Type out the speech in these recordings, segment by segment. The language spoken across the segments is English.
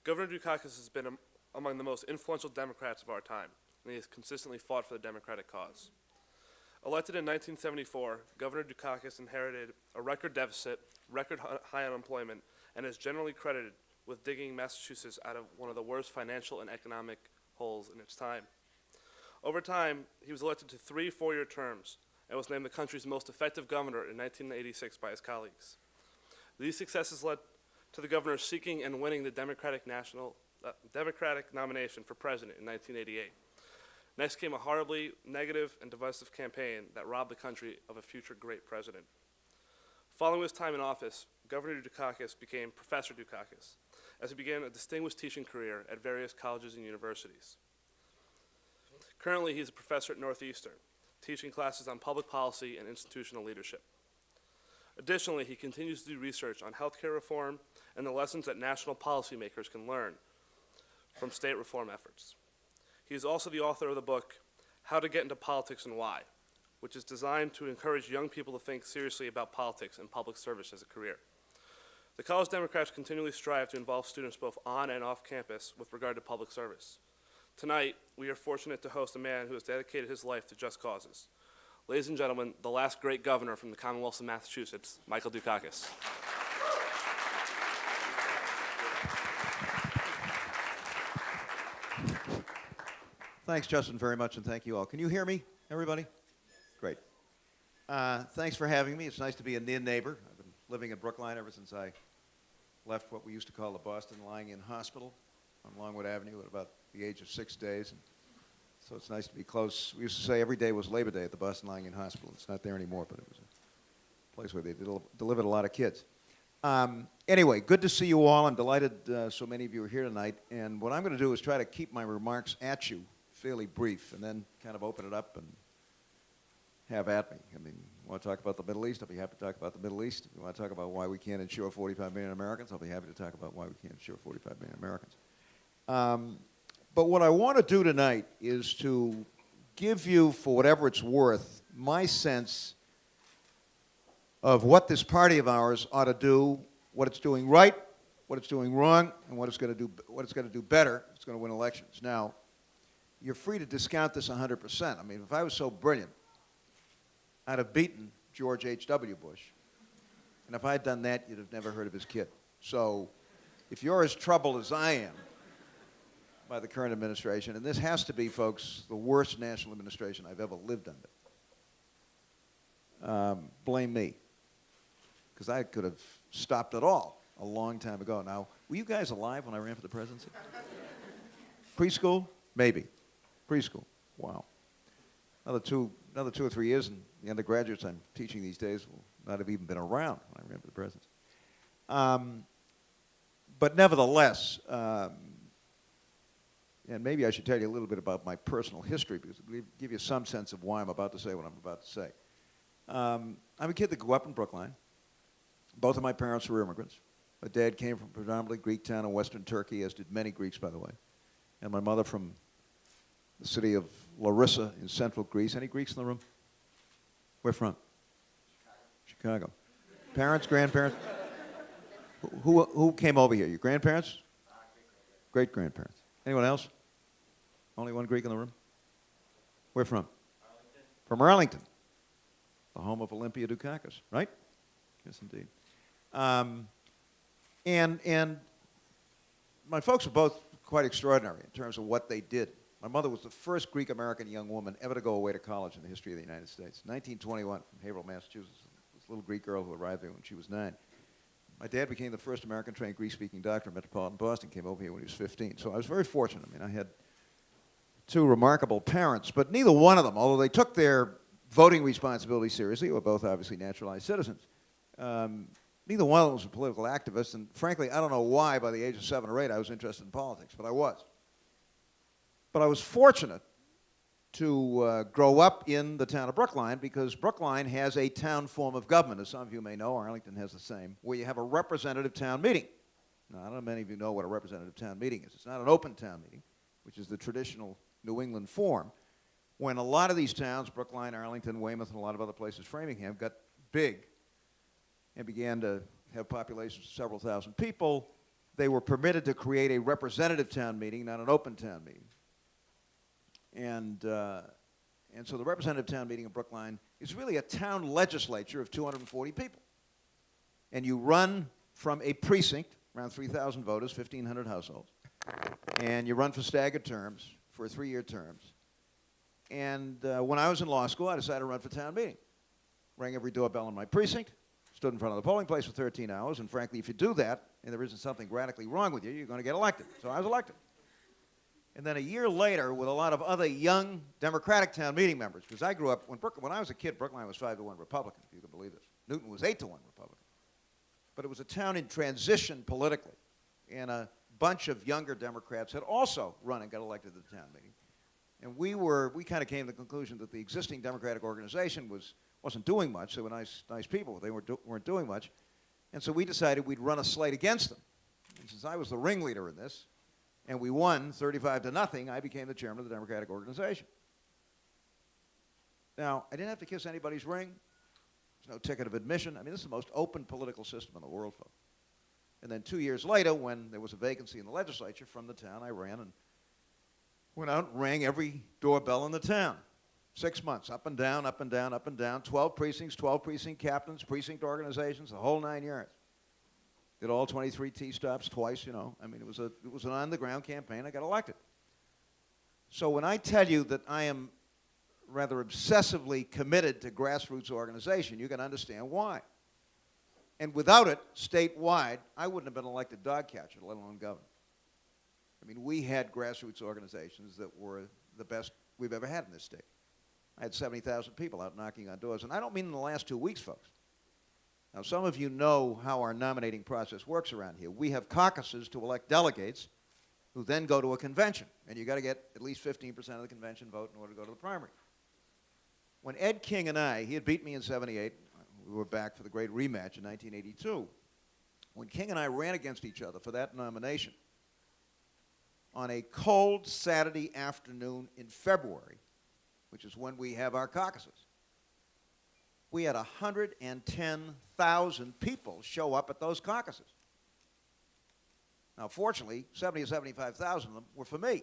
Governor Dukakis has been among the most influential Democrats of our time, and he has consistently fought for the Democratic cause. Elected in 1974, Governor Dukakis inherited a record deficit, record high unemployment, and is generally credited with digging Massachusetts out of one of the worst financial and economic holes in its time. Over time, he was elected to 3 four-year terms and was named the country's most effective governor in 1986 by his colleagues. These successes led to the governor seeking and winning the Democratic nomination for president in 1988. Next came a horribly negative and divisive campaign that robbed the country of a future great president. Following his time in office, Governor Dukakis became Professor Dukakis, as he began a distinguished teaching career at various colleges and universities. Currently, he is a professor at Northeastern, teaching classes on public policy and institutional leadership. Additionally, he continues to do research on healthcare reform and the lessons that national policymakers can learn from state reform efforts. He is also the author of the book, How to Get into Politics and Why, which is designed to encourage young people to think seriously about politics and public service as a career. The College Democrats continually strive to involve students both on and off campus with regard to public service. Tonight, we are fortunate to host a man who has dedicated his life to just causes. Ladies and gentlemen, the last great governor from the Commonwealth of Massachusetts, Michael Dukakis. Thanks, Justin, very much, and thank you all. Can you hear me, everybody? Great. Thanks for having me. It's nice to be a near neighbor. I've been living in Brookline ever since I left what we used to call the Boston Lying-In Hospital on Longwood Avenue at about the age of 6 days. And so it's nice to be close. We used to say every day was Labor Day at the Boston Lying-In Hospital. It's not there anymore, but it was a place where they delivered a lot of kids. Anyway, good to see you all. I'm delighted so many of you are here tonight. And what I'm going to do is try to keep my remarks at you fairly brief and then kind of open it up and have at me. I mean, you want to talk about the Middle East, I'll be happy to talk about the Middle East. If you want to talk about why we can't insure 45 million Americans, I'll be happy to talk about why we can't insure 45 million Americans. But what I want to do tonight is to give you, for whatever it's worth, my sense of what this party of ours ought to do, what it's doing right, what it's doing wrong, and what it's going to do better if it's going to win elections. Now, you're free to discount this 100%. I mean, if I was so brilliant, I'd have beaten George H.W. Bush. And if I had done that, you'd have never heard of his kid. So if you're as troubled as I am by the current administration, and this has to be, folks, the worst national administration I've ever lived under, blame me. Because I could have stopped it all a long time ago. Now, were you guys alive when I ran for the presidency? Preschool? Maybe. Preschool. Wow. Another two or 3 years, and the undergraduates I'm teaching these days will not have even been around when I ran for the presidency. But nevertheless, and maybe I should tell you a little bit about my personal history because it will give you some sense of why I'm about to say what I'm about to say. I'm a kid that grew up in Brookline. Both of my parents were immigrants. My dad came from a predominantly Greek town in western Turkey, as did many Greeks, by the way. And my mother from the city of Larissa in central Greece. Any Greeks in the room? Where from? Chicago. Parents, grandparents? Who came over here? Your grandparents? Great-grandparents. Anyone else? Only one Greek in the room? Where from? Arlington. From Arlington, the home of Olympia Dukakis, right? Yes, indeed. And my folks were both quite extraordinary in terms of what they did. My mother was the first Greek-American young woman ever to go away to college in the history of the United States. 1921, from Haverhill, Massachusetts, this little Greek girl who arrived there when she was 9. My dad became the first American-trained Greek-speaking doctor in metropolitan Boston, came over here when he was 15. So I was very fortunate. I mean, I had two remarkable parents, but neither one of them, although they took their voting responsibility seriously, were both obviously naturalized citizens, neither one of them was a political activist, and frankly, I don't know why by the age of 7 or 8 I was interested in politics, but I was. But I was fortunate to grow up in the town of Brookline because Brookline has a town form of government. As some of you may know, Arlington has the same, where you have a representative town meeting. Now, I don't know if many of you know what a representative town meeting is. It's not an open town meeting, which is the traditional New England form. When a lot of these towns, Brookline, Arlington, Weymouth, and a lot of other places, Framingham, got big and began to have populations of several thousand people, they were permitted to create a representative town meeting, not an open town meeting. And so the representative town meeting in Brookline is really a town legislature of 240 people. And you run from a precinct, around 3,000 voters, 1,500 households. And you run for staggered terms, for 3-year terms. And when I was in law school, I decided to run for town meeting. Rang every doorbell in my precinct, stood in front of the polling place for 13 hours, and frankly, if you do that, and there isn't something radically wrong with you, you're going to get elected. So I was elected. And then a year later, with a lot of other young Democratic town meeting members, because I grew up, when I was a kid, Brookline was 5-1 Republican, if you can believe this. Newton was 8-1 Republican. But it was a town in transition politically, and a bunch of younger Democrats had also run and got elected to the town meeting. And we kind of came to the conclusion that the existing Democratic organization wasn't doing much. They were nice people. They weren't doing much. And so we decided we'd run a slate against them. And since I was the ringleader in this, and we won 35-0, I became the chairman of the Democratic organization. Now, I didn't have to kiss anybody's ring. There's no ticket of admission. I mean, this is the most open political system in the world, folks. And then 2 years later, when there was a vacancy in the legislature from the town, I ran and went out and rang every doorbell in the town. 6 months, up and down, up and down, up and down, 12 precincts, 12 precinct captains, precinct organizations, the whole 9 yards. Did all 23 T-stops twice, you know. I mean, it was an on-the-ground campaign. I got elected. So when I tell you that I am rather obsessively committed to grassroots organization, you can understand why. And without it, statewide, I wouldn't have been elected dog catcher, let alone governor. I mean, we had grassroots organizations that were the best we've ever had in this state. I had 70,000 people out knocking on doors. And I don't mean in the last 2 weeks, folks. Now, some of you know how our nominating process works around here. We have caucuses to elect delegates who then go to a convention. And you've got to get at least 15% of the convention vote in order to go to the primary. When Ed King and he had beat me in 78. We were back for the great rematch in 1982. When King and I ran against each other for that nomination, on a cold Saturday afternoon in February, which is when we have our caucuses, we had 110,000 people show up at those caucuses. Now, fortunately, 70 or 75,000 of them were for me.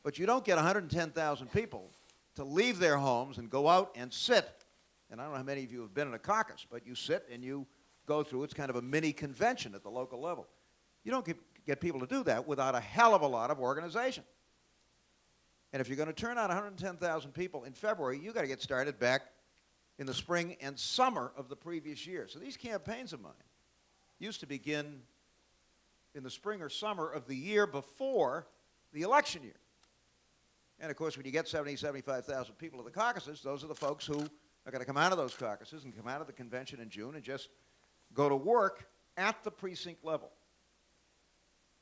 But you don't get 110,000 people to leave their homes and go out and sit. And I don't know how many of you have been in a caucus, but you sit and you go through, it's kind of a mini convention at the local level. You don't get people to do that without a hell of a lot of organization. And if you're going to turn out 110,000 people in February, you've got to get started back in the spring and summer of the previous year. So these campaigns of mine used to begin in the spring or summer of the year before the election year. And of course, when you get 70, 75,000 people to the caucuses, those are the folks who are going to come out of those caucuses and come out of the convention in June and just go to work at the precinct level.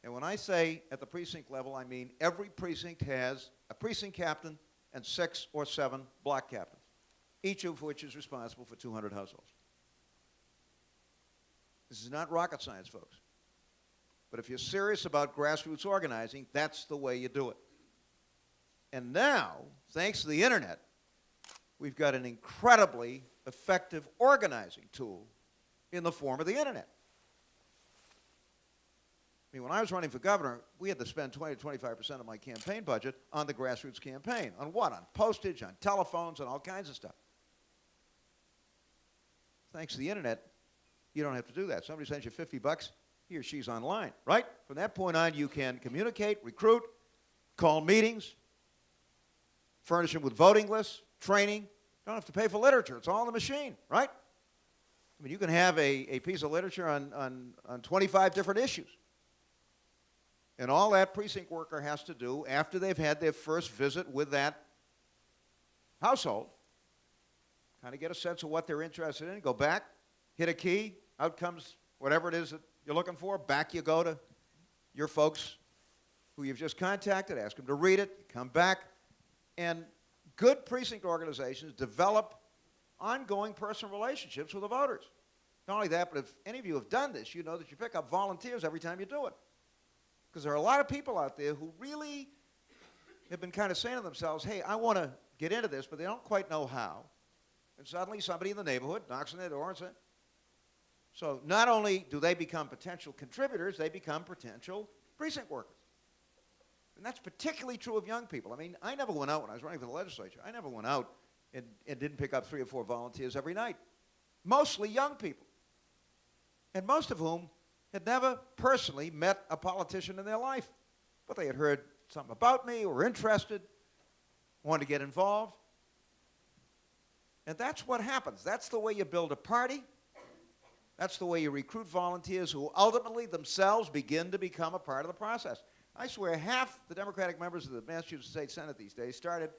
And when I say at the precinct level, I mean every precinct has a precinct captain and 6 or 7 block captains, each of which is responsible for 200 households. This is not rocket science, folks. But if you're serious about grassroots organizing, that's the way you do it. And now, thanks to the internet, we've got an incredibly effective organizing tool in the form of the internet. I mean, when I was running for governor, we had to spend 20 to 25% of my campaign budget on the grassroots campaign. On what? On postage, on telephones, on all kinds of stuff. Thanks to the internet, you don't have to do that. Somebody sends you $50, he or she's online, right? From that point on, you can communicate, recruit, call meetings, furnish them with voting lists, training. You don't have to pay for literature. It's all in the machine, right? I mean, you can have a piece of literature on 25 different issues. And all that precinct worker has to do after they've had their first visit with that household, kind of get a sense of what they're interested in, go back, hit a key, out comes whatever it is that you're looking for, back you go to your folks who you've just contacted, ask them to read it, come back. And good precinct organizations develop ongoing personal relationships with the voters. Not only that, but if any of you have done this, you know that you pick up volunteers every time you do it. Because there are a lot of people out there who really have been kind of saying to themselves, hey, I want to get into this, but they don't quite know how. And suddenly somebody in the neighborhood knocks on their door and says, So not only do they become potential contributors, they become potential precinct workers. And that's particularly true of young people. I mean, I never went out when I was running for the legislature. I never went out and didn't pick up 3 or 4 volunteers every night. Mostly young people. And most of whom had never personally met a politician in their life. But they had heard something about me, were interested, wanted to get involved. And that's what happens. That's the way you build a party. That's the way you recruit volunteers who ultimately themselves begin to become a part of the process. I swear half the Democratic members of the Massachusetts State Senate these days started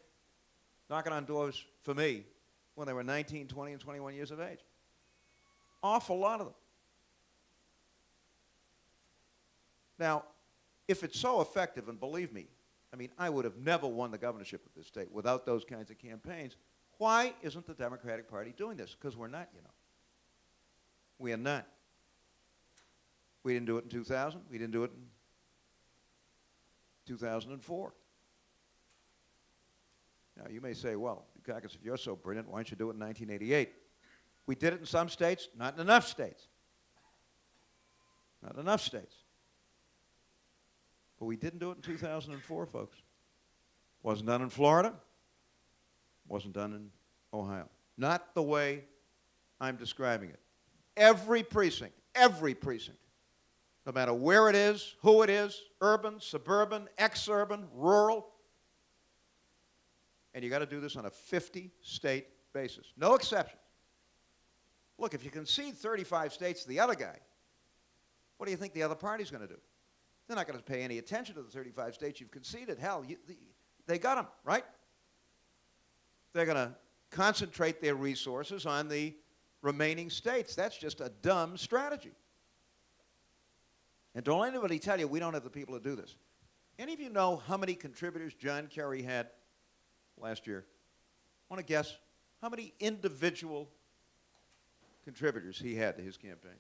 knocking on doors for me when they were 19, 20, and 21 years of age. Awful lot of them. Now, if it's so effective, and believe me, I mean, I would have never won the governorship of this state without those kinds of campaigns. Why isn't the Democratic Party doing this? Because we're not, you know. We are not. We didn't do it in 2000. We didn't do it in 2004. Now, you may say, well, Dukakis, if you're so brilliant, why don't you do it in 1988? We did it in some states, not in enough states. Not in enough states. But we didn't do it in 2004, folks. Wasn't done in Florida. Wasn't done in Ohio. Not the way I'm describing it. Every precinct, no matter where it is, who it is, urban, suburban, exurban, rural, and you got to do this on a 50-state basis. No exceptions. Look, if you concede 35 states to the other guy, what do you think the other party's going to do? They're not going to pay any attention to the 35 states you've conceded. Hell, they got them, right? They're going to concentrate their resources on the remaining states. That's just a dumb strategy. And don't let anybody tell you we don't have the people to do this. Any of you know how many contributors John Kerry had last year? Want to guess how many individual contributors he had to his campaign?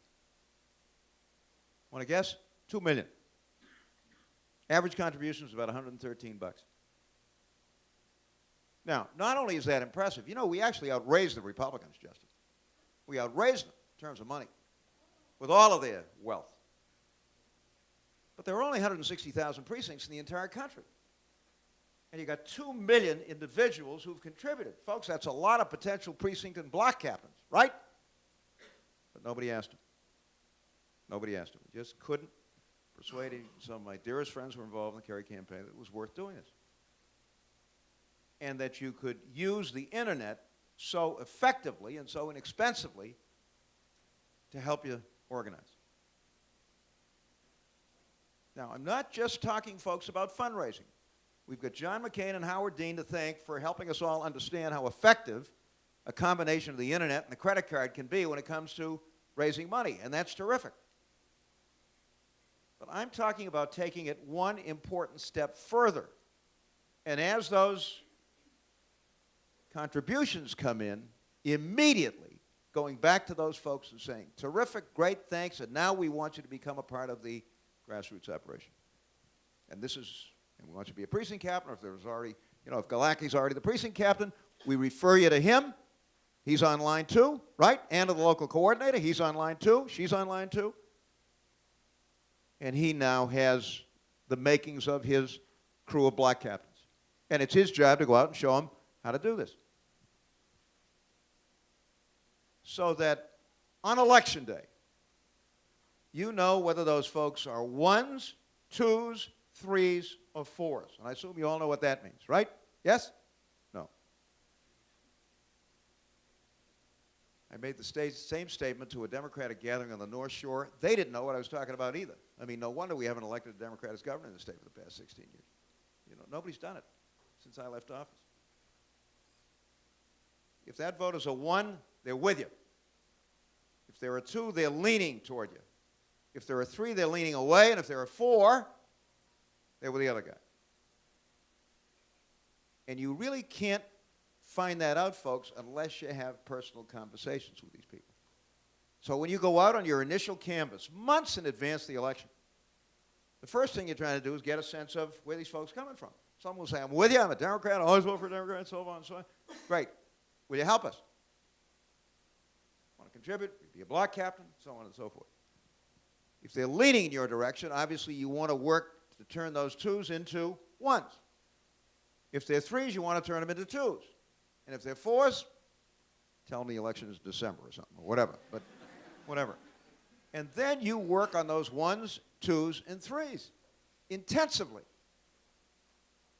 Want to guess? 2 million. Average contribution was about $113. Now, not only is that impressive, you know, we actually outraised the Republicans, Justin. We outraised them in terms of money with all of their wealth. But there are only 160,000 precincts in the entire country. And you got 2 million individuals who've contributed. Folks, that's a lot of potential precinct and block captains, right? But nobody asked them. Nobody asked them. We just couldn't persuade some of my dearest friends who were involved in the Kerry campaign that it was worth doing this. And that you could use the internet so effectively and so inexpensively to help you organize. Now, I'm not just talking, folks, about fundraising. We've got John McCain and Howard Dean to thank for helping us all understand how effective a combination of the internet and the credit card can be when it comes to raising money, and that's terrific. But I'm talking about taking it one important step further. And as those contributions come in, immediately going back to those folks and saying, terrific, great, thanks, and now we want you to become a part of the grassroots operation. And this is, and we want you to be a precinct captain, or if there's already, you know, if Dukakis already the precinct captain, we refer you to him. He's on line 2, right? And to the local coordinator, he's on line 2, she's on line 2. And he now has the makings of his crew of black captains. And it's his job to go out and show them how to do this. So that on election day, you know whether those folks are 1s, 2s, 3s, or 4s. And I assume you all know what that means, right? Yes? No. I made the same statement to a Democratic gathering on the North Shore. They didn't know what I was talking about either. I mean, no wonder we haven't elected a Democrat as governor in the state for the past 16 years. You know, nobody's done it since I left office. If that vote is a 1, they're with you. If they're a 2, they're leaning toward you. If they're a 3, they're leaning away. And if they're a 4, they're with the other guy. And you really can't find that out, folks, unless you have personal conversations with these people. So when you go out on your initial canvass, months in advance of the election, the first thing you're trying to do is get a sense of where these folks are coming from. Someone will say, I'm with you, I'm a Democrat, I always vote for a Democrat, and so on and so on. Great. Will you help us? Want to contribute? We'd be a block captain, so on and so forth. If they're leaning in your direction, obviously you want to work to turn those twos into ones. If they're threes, you want to turn them into twos. And if they're fours, tell them the election is December or something, or whatever, but whatever. And then you work on those ones, twos, and threes intensively.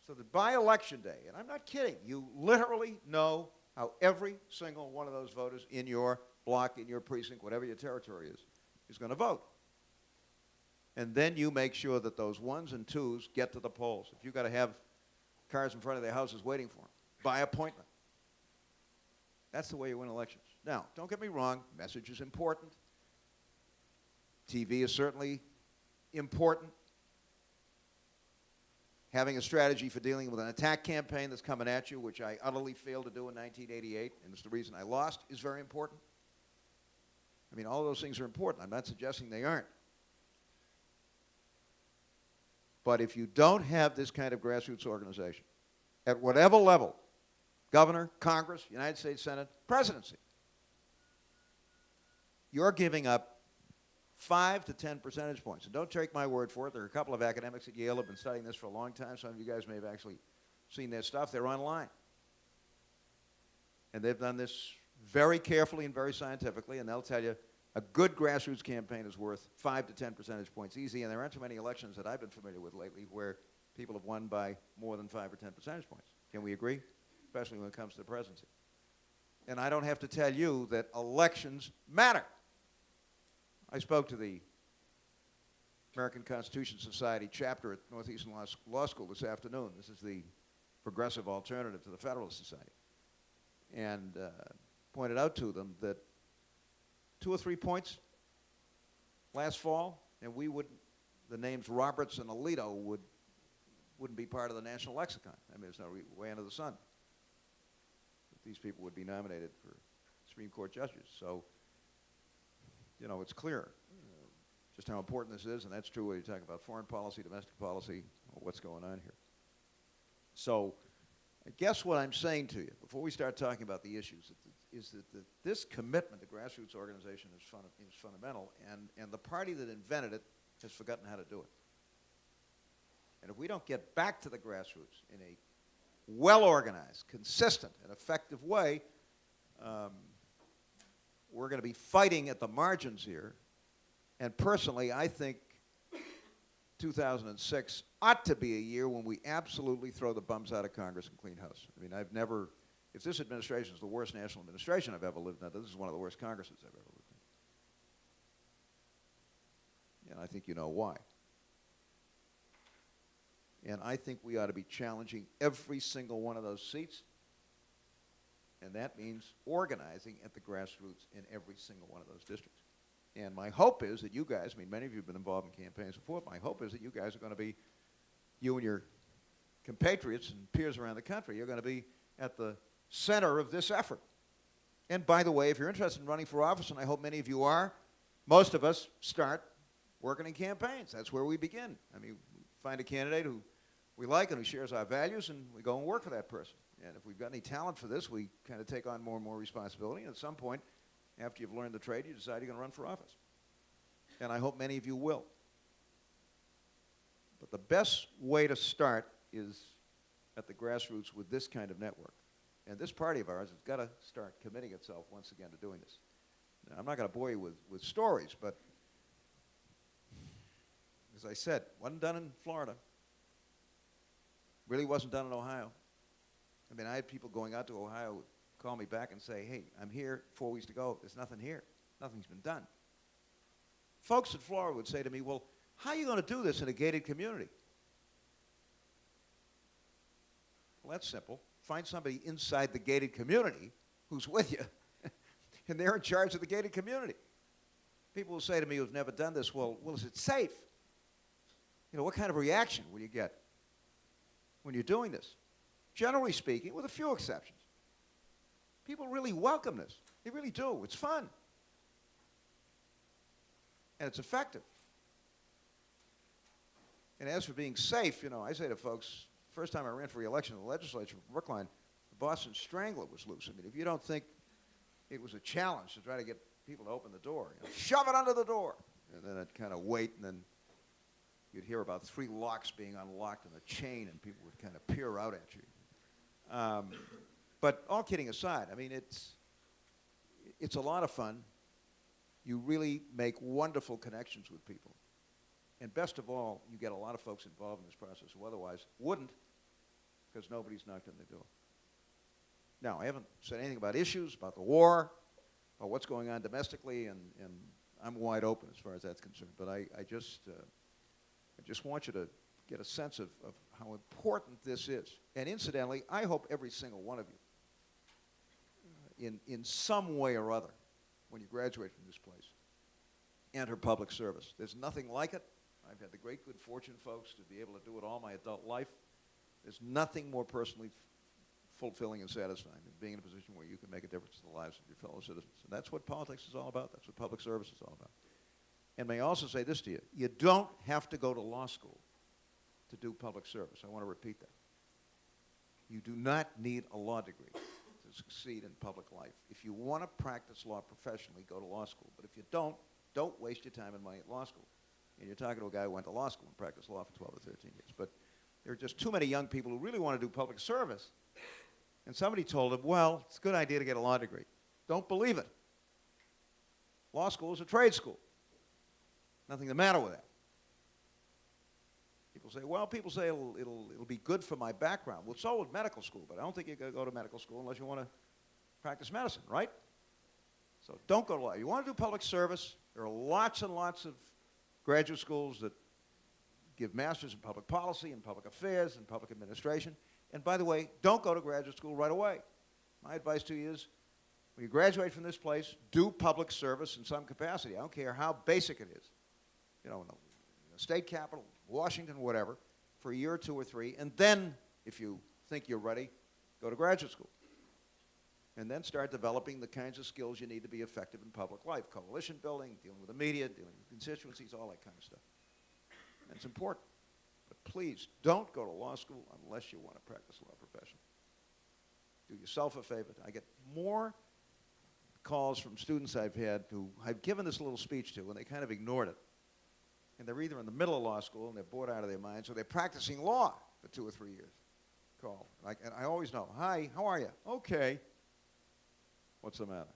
So that by election day, and I'm not kidding, you literally know how every single one of those voters in your block, in your precinct, whatever your territory is going to vote. And then you make sure that those ones and twos get to the polls. If you've got to have cars in front of their houses waiting for them, by appointment. That's the way you win elections. Now, don't get me wrong, message is important. TV is certainly important. Having a strategy for dealing with an attack campaign that's coming at you, which I utterly failed to do in 1988, and it's the reason I lost, is very important. I mean, all those things are important. I'm not suggesting they aren't. But if you don't have this kind of grassroots organization, at whatever level, governor, Congress, United States Senate, presidency, you're giving up 5 to 10 percentage points. And don't take my word for it. There are a couple of academics at Yale who have been studying this for a long time. Some of you guys may have actually seen their stuff. They're online. And they've done this very carefully and very scientifically, and they'll tell you a good grassroots campaign is worth 5 to 10 percentage points easy, and there aren't too many elections that I've been familiar with lately where people have won by more than 5 or 10 percentage points. Can we agree? Especially when it comes to the presidency. And I don't have to tell you that elections matter. I spoke to the American Constitution Society chapter at Northeastern Law School this afternoon. This is the progressive alternative to the Federalist Society. And pointed out to them that 2 or 3 points last fall, and we would, the names Roberts and Alito wouldn't be part of the national lexicon. I mean, there's no way under the sun that these people would be nominated for Supreme Court judges. So, you know, it's clear just how important this is, and that's true whether you talk about foreign policy, domestic policy, or what's going on here. So, I guess what I'm saying to you, before we start talking about the issues, is that this commitment to grassroots organization is fundamental, and the party that invented it has forgotten how to do it. And if we don't get back to the grassroots in a well-organized, consistent, and effective way, we're going to be fighting at the margins here. And personally, I think 2006 ought to be a year when we absolutely throw the bums out of Congress and clean house. I mean, I've never, if this administration is the worst national administration I've ever lived in, this is one of the worst Congresses I've ever lived in. And I think you know why. And I think we ought to be challenging every single one of those seats. And that means organizing at the grassroots in every single one of those districts. And my hope is that you guys, I mean, many of you have been involved in campaigns before, my hope is that you guys are going to be, you and your compatriots and peers around the country, you're going to be at the center of this effort. And by the way, if you're interested in running for office, and I hope many of you are, most of us start working in campaigns. That's where we begin. I mean, we find a candidate who we like and who shares our values, and we go and work for that person. And if we've got any talent for this, we kind of take on more and more responsibility. And at some point, after you've learned the trade, you decide you're going to run for office. And I hope many of you will. But the best way to start is at the grassroots with this kind of network. And this party of ours has got to start committing itself once again to doing this. Now, I'm not going to bore you with stories, but as I said, wasn't done in Florida. Really wasn't done in Ohio. I mean, I had people going out to Ohio call me back and say, hey, I'm here, 4 weeks to go. There's nothing here. Nothing's been done. Folks in Florida would say to me, well, how are you going to do this in a gated community? Well, that's simple. Find somebody inside the gated community who's with you, and they're in charge of the gated community. People will say to me who've never done this, well, is it safe? You know, what kind of reaction will you get when you're doing this? Generally speaking, with a few exceptions, people really welcome this. They really do. It's fun. And it's effective. And as for being safe, you know, I say to folks, the first time I ran for re-election in the legislature for Brookline, the Boston Strangler was loose. I mean, if you don't think it was a challenge to try to get people to open the door. Shove it under the door. And then I'd kind of wait, and then you'd hear about 3 locks being unlocked in a chain, and people would kind of peer out at you. But all kidding aside, I mean, it's a lot of fun. You really make wonderful connections with people. And best of all, you get a lot of folks involved in this process who otherwise wouldn't, because nobody's knocked on their door. Now, I haven't said anything about issues, about the war, about what's going on domestically, and I'm wide open as far as that's concerned. But I just want you to get a sense of how important this is. And incidentally, I hope every single one of you, in some way or other, when you graduate from this place, enter public service. There's nothing like it. I've had the great good fortune, folks, to be able to do it all my adult life. There's nothing more personally fulfilling and satisfying than being in a position where you can make a difference in the lives of your fellow citizens. And that's what politics is all about. That's what public service is all about. And may I also say this to you. You don't have to go to law school to do public service. I want to repeat that. You do not need a law degree to succeed in public life. If you want to practice law professionally, go to law school. But if you don't waste your time and money at law school. And you're talking to a guy who went to law school and practiced law for 12 or 13 years. But there are just too many young people who really want to do public service. And somebody told him, well, it's a good idea to get a law degree. Don't believe it. Law school is a trade school. Nothing the matter with that. People say it'll be good for my background. Well, so would medical school, but I don't think you're going to go to medical school unless you want to practice medicine, right? So don't go to law. You want to do public service, there are lots and lots of graduate schools that give masters in public policy and public affairs and public administration. And by the way, don't go to graduate school right away. My advice to you is, when you graduate from this place, do public service in some capacity. I don't care how basic it is. You know, in the state capitol, Washington, whatever, for a year or 2 or 3, and then, if you think you're ready, go to graduate school. And then start developing the kinds of skills you need to be effective in public life. Coalition building, dealing with the media, dealing with constituencies, all that kind of stuff. And it's important. But please, don't go to law school unless you want to practice law professionally. Do yourself a favor. I get more calls from students I've had who I've given this little speech to, and they kind of ignored it. And they're either in the middle of law school and they're bored out of their minds, or they're practicing law for 2 or 3 years. Call. And I always know, hi, how are you? Okay. What's the matter?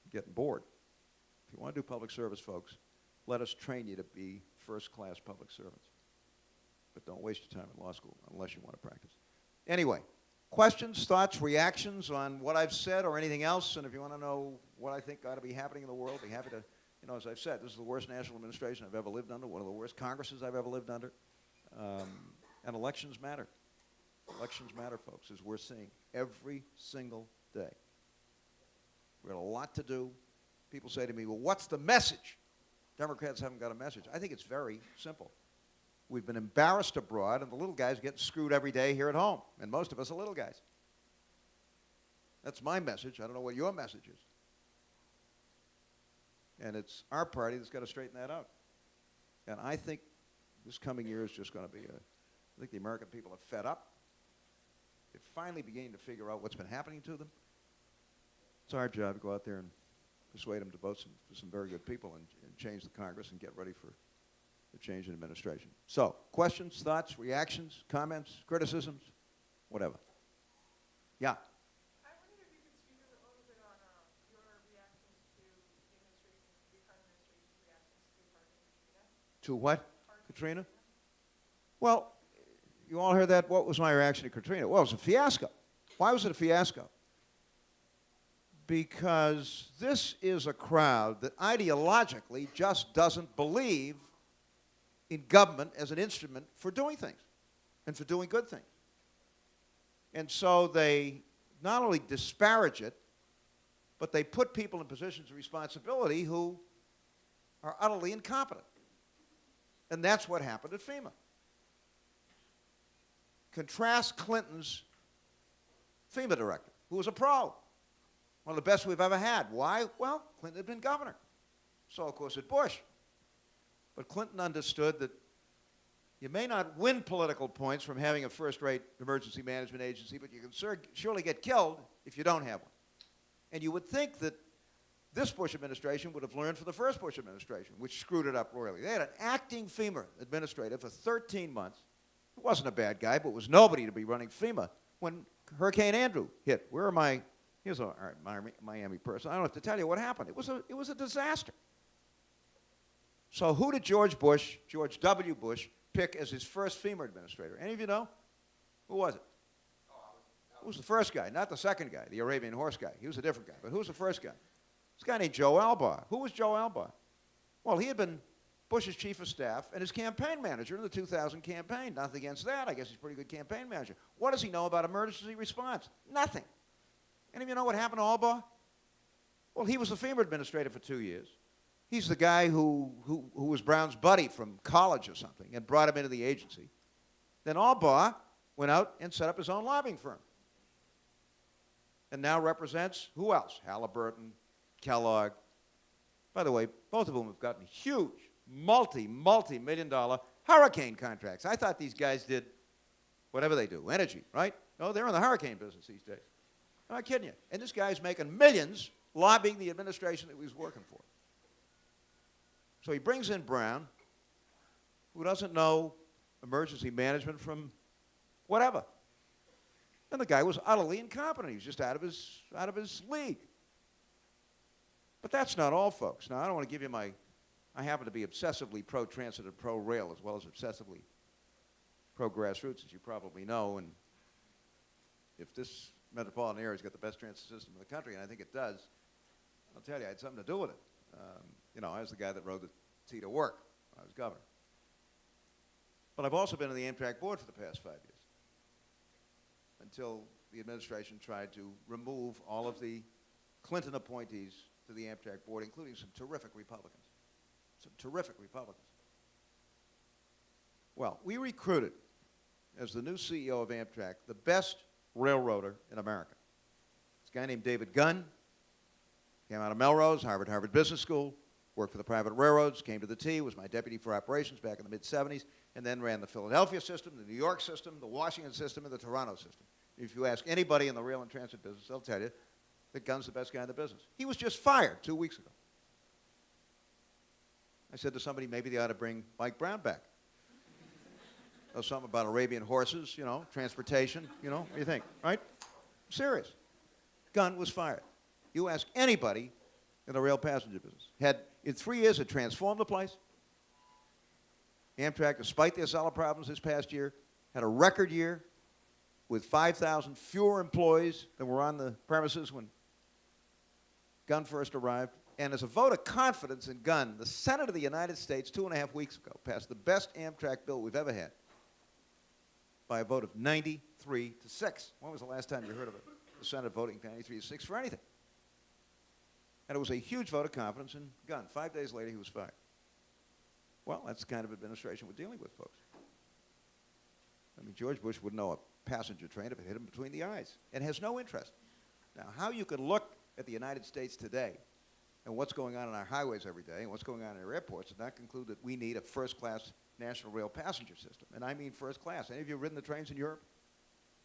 I'm getting bored. If you want to do public service, folks, let us train you to be first-class public servants. But don't waste your time in law school unless you want to practice. Anyway, questions, thoughts, reactions on what I've said or anything else? And if you want to know what I think ought to be happening in the world, be happy to, you know, as I've said, this is the worst national administration I've ever lived under, one of the worst Congresses I've ever lived under. And elections matter. Elections matter, folks, as we're seeing every single day. We've got a lot to do. People say to me, well, what's the message? Democrats haven't got a message. I think it's very simple. We've been embarrassed abroad, and the little guys get screwed every day here at home. And most of us are little guys. That's my message. I don't know what your message is. And it's our party that's got to straighten that out. And I think this coming year is just going to be I think the American people are fed up. They're finally beginning to figure out what's been happening to them. It's our job to go out there and persuade them to vote for some very good people and change the Congress and get ready for the change in administration. So, questions, thoughts, reactions, comments, criticisms, whatever. Yeah. I wondered if you could speak a little bit on your reactions to the current administration's reactions to Hurricane Katrina. To what? Katrina? Well, you all heard that. What was my reaction to Katrina? Well, it was a fiasco. Why was it a fiasco? Because this is a crowd that ideologically just doesn't believe in government as an instrument for doing things and for doing good things. And so they not only disparage it, but they put people in positions of responsibility who are utterly incompetent. And that's what happened at FEMA. Contrast Clinton's FEMA director, who was a pro, one of the best we've ever had. Why? Well, Clinton had been governor. So, of course, at Bush. But Clinton understood that you may not win political points from having a first-rate emergency management agency, but you can surely get killed if you don't have one. And you would think that this Bush administration would have learned from the first Bush administration, which screwed it up royally. They had an acting FEMA administrator for 13 months. He wasn't a bad guy, but was nobody to be running FEMA when Hurricane Andrew hit. Where are my, here's a Miami person. I don't have to tell you what happened. It was a disaster. So who did George W. Bush, pick as his first FEMA administrator? Any of you know? Who was it? Who was the first guy? Not the second guy, the Arabian horse guy. He was a different guy. But who was the first guy? This guy named Joe Albaugh. Who was Joe Albaugh? Well, he had been Bush's chief of staff and his campaign manager in the 2000 campaign. Nothing against that. I guess he's a pretty good campaign manager. What does he know about emergency response? Nothing. Any of you know what happened to Albaugh? Well, he was the FEMA administrator for 2 years. He's the guy who was Brown's buddy from college or something and brought him into the agency. Then Albaugh went out and set up his own lobbying firm. And now represents who else? Halliburton, Kellogg. By the way, both of them have gotten huge, multi-million-dollar hurricane contracts. I thought these guys did whatever they do, energy, right? No, they're in the hurricane business these days. I'm not kidding you. And this guy's making millions lobbying the administration that he was working for. So he brings in Brown, who doesn't know emergency management from whatever. And the guy was utterly incompetent. He was just out of his league. But that's not all, folks. Now, I don't want to give you I happen to be obsessively pro-transit and pro-rail, as well as obsessively pro-grassroots, as you probably know. And if this metropolitan area's got the best transit system in the country, and I think it does, I'll tell you, I had something to do with it. I was the guy that rode the T to work when I was governor. But I've also been on the Amtrak board for the past 5 years, until the administration tried to remove all of the Clinton appointees to the Amtrak board, including some terrific Republicans. Well, we recruited, as the new CEO of Amtrak, the best railroader in America. This guy named David Gunn, came out of Melrose, Harvard Business School, worked for the private railroads, came to the T, was my deputy for operations back in the mid-'70s, and then ran the Philadelphia system, the New York system, the Washington system, and the Toronto system. If you ask anybody in the rail and transit business, they'll tell you that Gunn's the best guy in the business. He was just fired 2 weeks ago. I said to somebody, maybe they ought to bring Mike Brown back. Know something about Arabian horses, transportation, what do you think, right? I'm serious. Gunn was fired. You ask anybody in the rail passenger business. In 3 years, it transformed the place. Amtrak, despite their solid problems this past year, had a record year with 5,000 fewer employees than were on the premises when Gunn first arrived. And as a vote of confidence in Gunn, the Senate of the United States 2.5 weeks ago passed the best Amtrak bill we've ever had by a vote of 93 to 6. When was the last time you heard of the Senate voting 93 to 6 for anything? And it was a huge vote of confidence in Gunn. 5 days later, he was fired. Well, that's the kind of administration we're dealing with, folks. I mean, George Bush wouldn't know a passenger train if it hit him between the eyes, and has no interest. Now, how you can look at the United States today and what's going on our highways every day and what's going on in our airports and not conclude that we need a first-class national rail passenger system. And I mean first class. Any of you ridden the trains in Europe?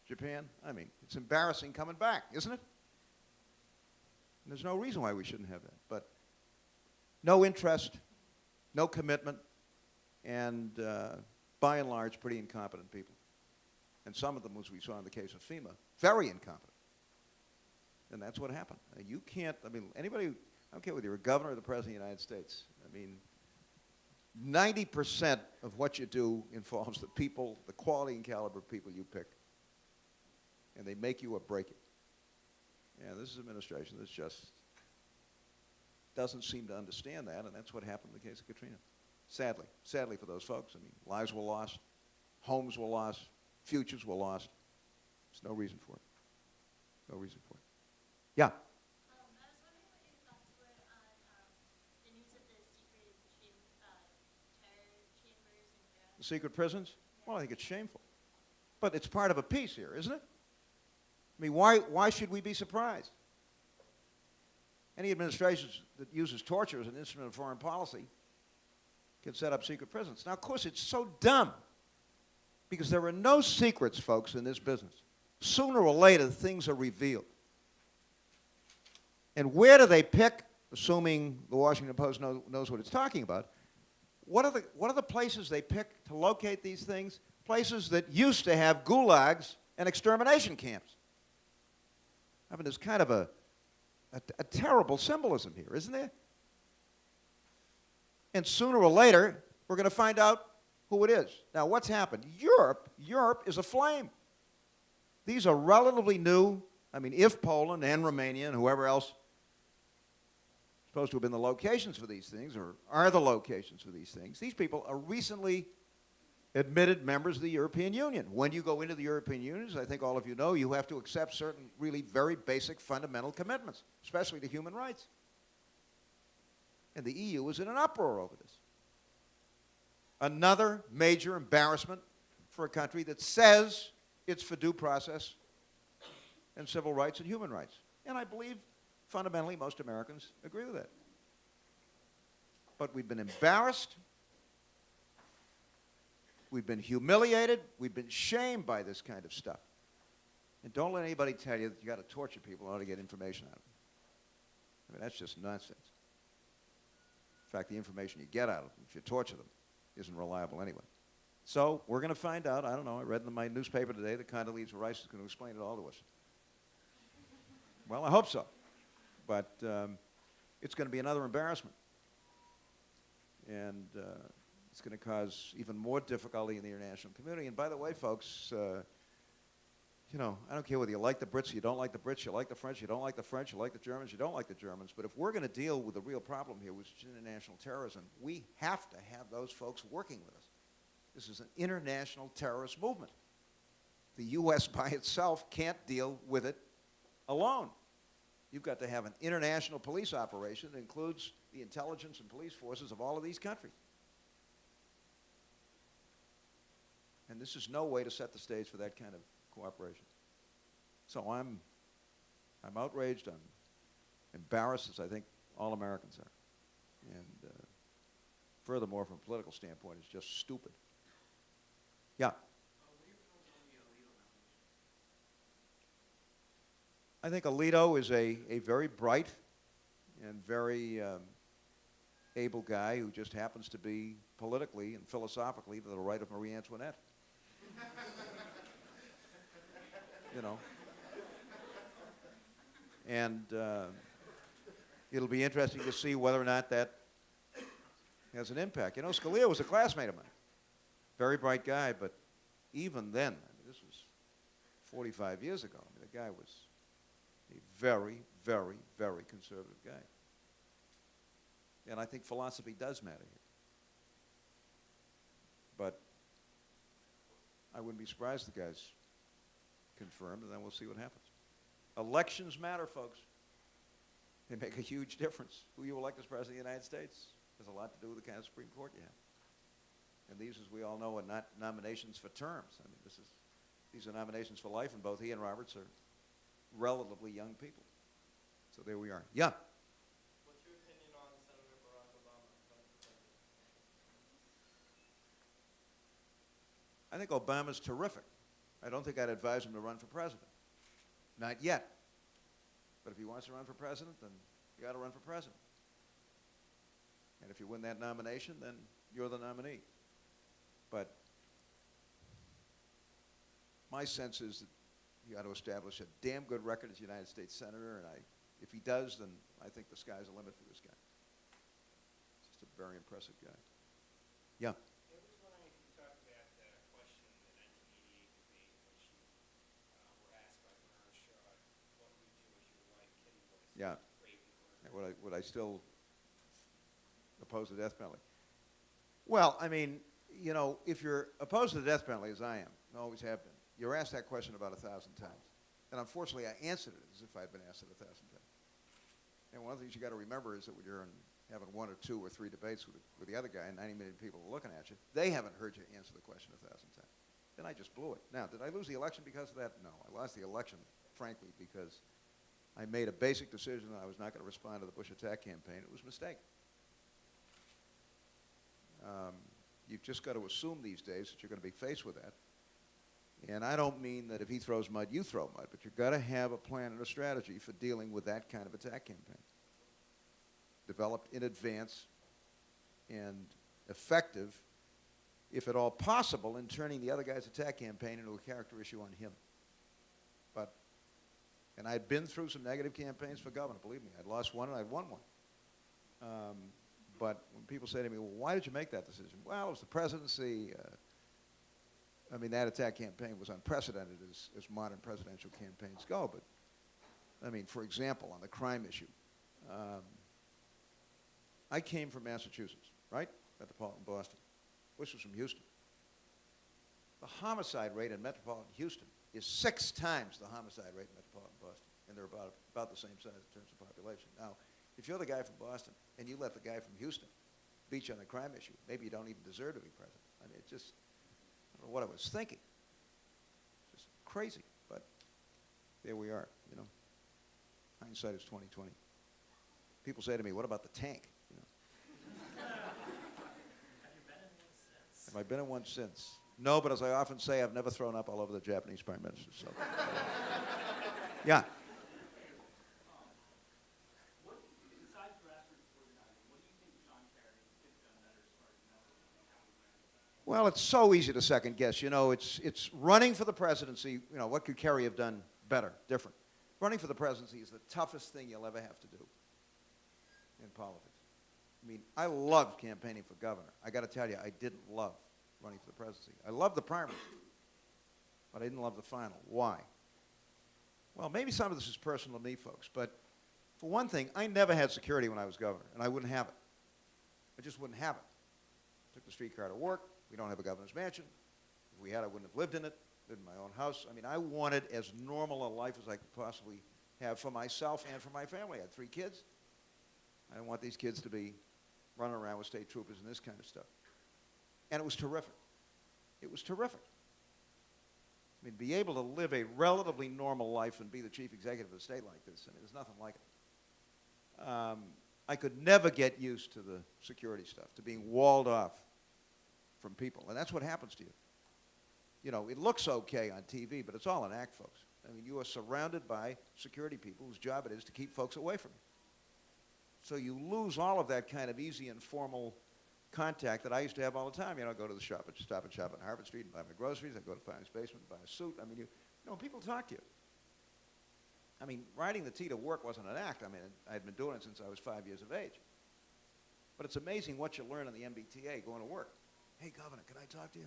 Japan? I mean, it's embarrassing coming back, isn't it? And there's no reason why we shouldn't have that. But no interest, no commitment, and by and large, pretty incompetent people. And some of them, as we saw in the case of FEMA, very incompetent. And that's what happened. You can't, anybody, I don't care whether you're a governor or the president of the United States. 90% of what you do involves the people, the quality and caliber of people you pick. And they make you or break you. Yeah, this is an administration that just doesn't seem to understand that, and that's what happened in the case of Katrina. Sadly for those folks. Lives were lost, homes were lost, futures were lost. There's no reason for it. No reason for it. Yeah? I was wondering what your thoughts were on the news of the secret terror chambers in Iran. The secret prisons? Well, I think it's shameful. But it's part of a peace here, isn't it? Why should we be surprised? Any administration that uses torture as an instrument of foreign policy can set up secret prisons. Now, of course, it's so dumb because there are no secrets, folks, in this business. Sooner or later, things are revealed. And where do they pick, assuming the Washington Post knows what it's talking about, what are the places they pick to locate these things? Places that used to have gulags and extermination camps. I mean, there's kind of a terrible symbolism here, isn't there? And sooner or later, we're going to find out who it is. Now, what's happened? Europe is aflame. These are relatively new. I mean, if Poland and Romania and whoever else supposed to have been the locations for these things, or are the locations for these things, these people are recently admitted members of the European Union. When you go into the European Union, as I think all of you know, you have to accept certain really very basic fundamental commitments, especially to human rights. And the EU is in an uproar over this. Another major embarrassment for a country that says it's for due process and civil rights and human rights. And I believe fundamentally most Americans agree with that. But we've been embarrassed, we've been humiliated, we've been shamed by this kind of stuff. And don't let anybody tell you that you got to torture people in order to get information out of them. I mean, that's just nonsense. In fact, the information you get out of them, if you torture them, isn't reliable anyway. So we're going to find out. I don't know. I read in my newspaper today that Condoleezza Rice is going to explain it all to us. Well, I hope so. But it's going to be another embarrassment. And it's going to cause even more difficulty in the international community. And by the way, folks, you know, I don't care whether you like the Brits, you don't like the Brits, you like the French, you don't like the French, you like the Germans, you don't like the Germans. But if we're going to deal with the real problem here, which is international terrorism, we have to have those folks working with us. This is an international terrorist movement. The U.S. by itself can't deal with it alone. You've got to have an international police operation that includes the intelligence and police forces of all of these countries. And this is no way to set the stage for that kind of cooperation. So I'm outraged, I'm embarrassed, as I think all Americans are. And furthermore, from a political standpoint, it's just stupid. Yeah? I think Alito is a very bright and very able guy who just happens to be politically and philosophically to the right of Marie Antoinette. You know. And it'll be interesting to see whether or not that has an impact. You know, Scalia was a classmate of mine. Very bright guy, but even then, I mean, this was 45 years ago. I mean, the guy was a very, very, very conservative guy. And I think philosophy does matter here. But I wouldn't be surprised if the guy's confirmed, and then we'll see what happens. Elections matter, folks. They make a huge difference. Who you elect as President of the United States has a lot to do with the kind of Supreme Court you have. And these, as we all know, are not nominations for terms. I mean, these are nominations for life, and both he and Roberts are relatively young people. So there we are. Yeah? What's your opinion on Senator Barack Obama running for president? I think Obama's terrific. I don't think I'd advise him to run for president. Not yet. But if he wants to run for president, then you got to run for president. And if you win that nomination, then you're the nominee. But my sense is that he ought to establish a damn good record as United States Senator, and if he does, then I think the sky's the limit for this guy. Just a very impressive guy. Yeah? I was wondering if you could talk about the question in the 1988 debate in which you were asked by Bernard Shaw, what you do if your wife, Kitty, was Yeah. raped and murdered. Would I still oppose the death penalty? Well, I mean, you know, if you're opposed to the death penalty, as I am, and always have been, you're asked that question about 1,000 times. And unfortunately, I answered it as if I'd been asked it 1,000 times. And one of the things you got to remember is that when you're having 1 or 2 or 3 debates with the other guy, and 90 million people are looking at you, they haven't heard you answer the question 1,000 times. Then I just blew it. Now, did I lose the election because of that? No. I lost the election, frankly, because I made a basic decision that I was not going to respond to the Bush attack campaign. It was a mistake. You've just got to assume these days that you're going to be faced with that. And I don't mean that if he throws mud, you throw mud, but you've got to have a plan and a strategy for dealing with that kind of attack campaign. Developed in advance and effective, if at all possible, in turning the other guy's attack campaign into a character issue on him. But, and I'd been through some negative campaigns for governor, believe me. I'd lost one and I'd won one. But when people say to me, well, why did you make that decision? Well, it was the presidency. I mean, that attack campaign was unprecedented as modern presidential campaigns go. But, I mean, for example, on the crime issue, I came from Massachusetts, right? Metropolitan Boston. Bush was from Houston. The homicide rate in metropolitan Houston is 6 times the homicide rate in metropolitan Boston. And they're about the same size in terms of population. Now, if you're the guy from Boston and you let the guy from Houston beat you on the crime issue, maybe you don't even deserve to be president. I mean, it just, I don't know what I was thinking. Just crazy, but there we are, you know. Hindsight is 20/20. People say to me, what about the tank? You know. Have I been in one since? No, but as I often say, I've never thrown up all over the Japanese prime minister. So, yeah. Besides grassroots organizing, what do you think John Kerry could have done better as far as networking and how he ran with that? Well, it's so easy to second guess. You know, it's running for the presidency. You know, what could Kerry have done better, different? Running for the presidency is the toughest thing you'll ever have to do in politics. I mean, I loved campaigning for governor. I got to tell you, I didn't love running for the presidency. I loved the primary, but I didn't love the final. Why? Well, maybe some of this is personal to me, folks, but for one thing, I never had security when I was governor, and I wouldn't have it. I just wouldn't have it. Took the streetcar to work. We don't have a governor's mansion. If we had, I wouldn't have lived in it, lived in my own house. I mean, I wanted as normal a life as I could possibly have for myself and for my family. I had 3 kids. I didn't want these kids to be running around with state troopers and this kind of stuff. And it was terrific. It was terrific. I mean, be able to live a relatively normal life and be the chief executive of a state like this, I mean, there's nothing like it. I could never get used to the security stuff, to being walled off from people. And that's what happens to you. You know, it looks okay on TV, but it's all an act, folks. I mean, you are surrounded by security people whose job it is to keep folks away from you. So you lose all of that kind of easy, informal contact that I used to have all the time. You know, I go to the shop, Stop and Shop on Harvard Street and buy my groceries. I go to Fine's Basement and buy a suit. I mean, you know, people talk to you. I mean, riding the T to work wasn't an act. I mean, I'd been doing it since I was 5 years of age. But it's amazing what you learn in the MBTA going to work. Hey, Governor, can I talk to you?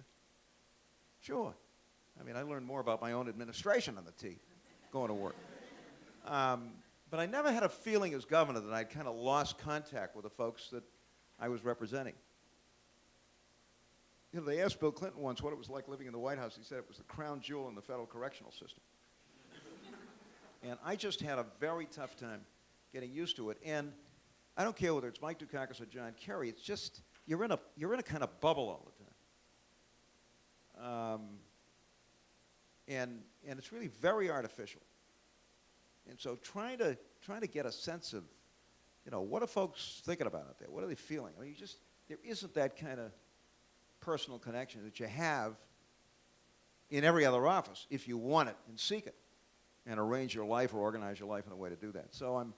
Sure. I mean, I learned more about my own administration on the T going to work. But I never had a feeling as governor that I'd kind of lost contact with the folks that I was representing. You know, they asked Bill Clinton once what it was like living in the White House. He said it was the crown jewel in the federal correctional system. And I just had a very tough time getting used to it. And I don't care whether it's Mike Dukakis or John Kerry. It's just you're in a kind of bubble all the time. And it's really very artificial. And so trying to get a sense of, you know, what are folks thinking about out there? What are they feeling? I mean, there isn't that kind of personal connection that you have in every other office if you want it and seek it and arrange your life or organize your life in a way to do that. So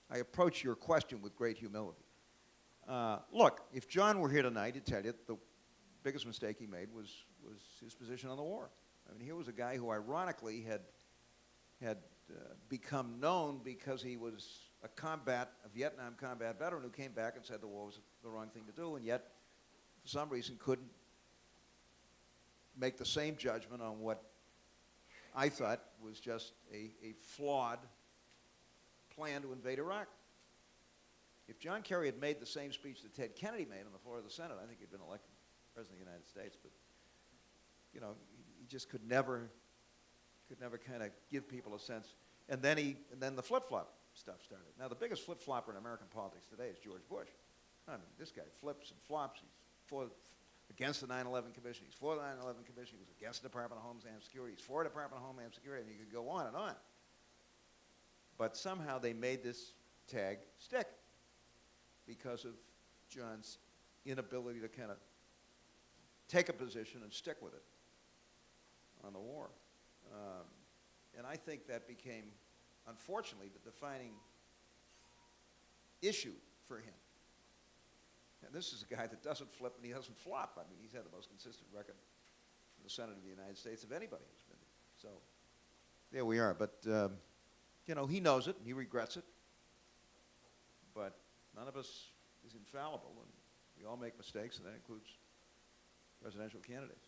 I approach your question with great humility. Look, if John were here tonight, he'd tell you the biggest mistake he made was his position on the war. I mean, here was a guy who ironically had become known because he was a Vietnam combat veteran who came back and said the war was the wrong thing to do, and yet for some reason couldn't make the same judgment on what I thought was just a flawed plan to invade Iraq. If John Kerry had made the same speech that Ted Kennedy made on the floor of the Senate, I think he'd been elected president of the United States. But, you know, he just could never kind of give people a sense. And then the flip-flop stuff started. Now, the biggest flip-flopper in American politics today is George Bush. I mean, this guy flips and flops. He's against the 9/11 Commission. He's for the 9/11 Commission. He was against the Department of Homeland Security. He's for the Department of Homeland Security. And you could go on and on. But somehow they made this tag stick because of John's inability to kind of take a position and stick with it on the war. And I think that became, unfortunately, the defining issue for him. And this is a guy that doesn't flip and he doesn't flop. I mean, he's had the most consistent record in the Senate of the United States of anybody who's been there. So there we are. But, you know, he knows it and he regrets it. But none of us is infallible, and we all make mistakes, and that includes presidential candidates.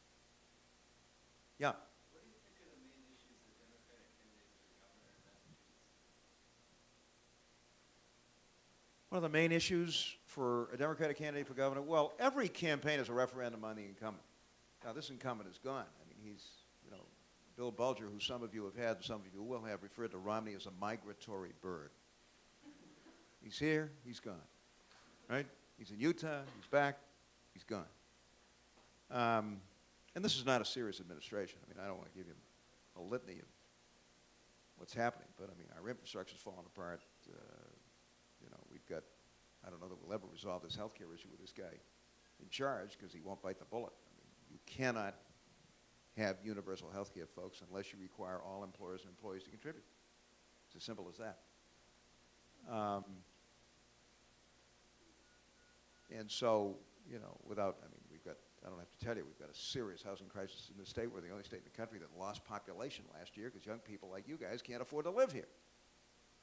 Yeah. What do you think are the main issues that Democratic candidates for governor in Massachusetts? One of the main issues for a Democratic candidate for governor, well, every campaign is a referendum on the incumbent. Now, this incumbent is gone. I mean, he's, you know, Bill Bulger, who some of you have had and some of you will have, referred to Romney as a migratory bird. He's here, he's gone, right? He's in Utah, he's back, he's gone. And this is not a serious administration. I mean, I don't want to give you a litany of what's happening, but I mean, our infrastructure's falling apart. You know, we've got, I don't know that we'll ever resolve this health care issue with this guy in charge because he won't bite the bullet. I mean, you cannot have universal health care, folks, unless you require all employers and employees to contribute. It's as simple as that. And so, you know, without, I mean, we've got, I don't have to tell you, we've got a serious housing crisis in the state. We're the only state in the country that lost population last year because young people like you guys can't afford to live here.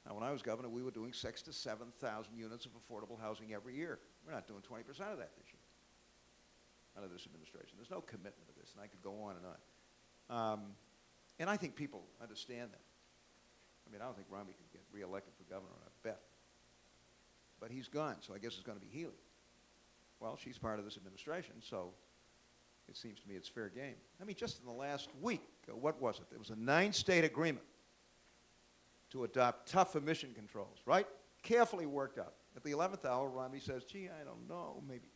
Now, when I was governor, we were doing 6,000 to 7,000 units of affordable housing every year. We're not doing 20% of that this year under this administration. There's no commitment to this, and I could go on and on. And I think people understand that. I mean, I don't think Romney could get reelected for governor on a bet. But he's gone, so I guess it's going to be Healy. Well, she's part of this administration, so it seems to me it's fair game. I mean, just in the last week, what was it? There was a 9-state agreement to adopt tough emission controls, right? Carefully worked out. At the 11th hour, Romney says, gee, I don't know, maybe.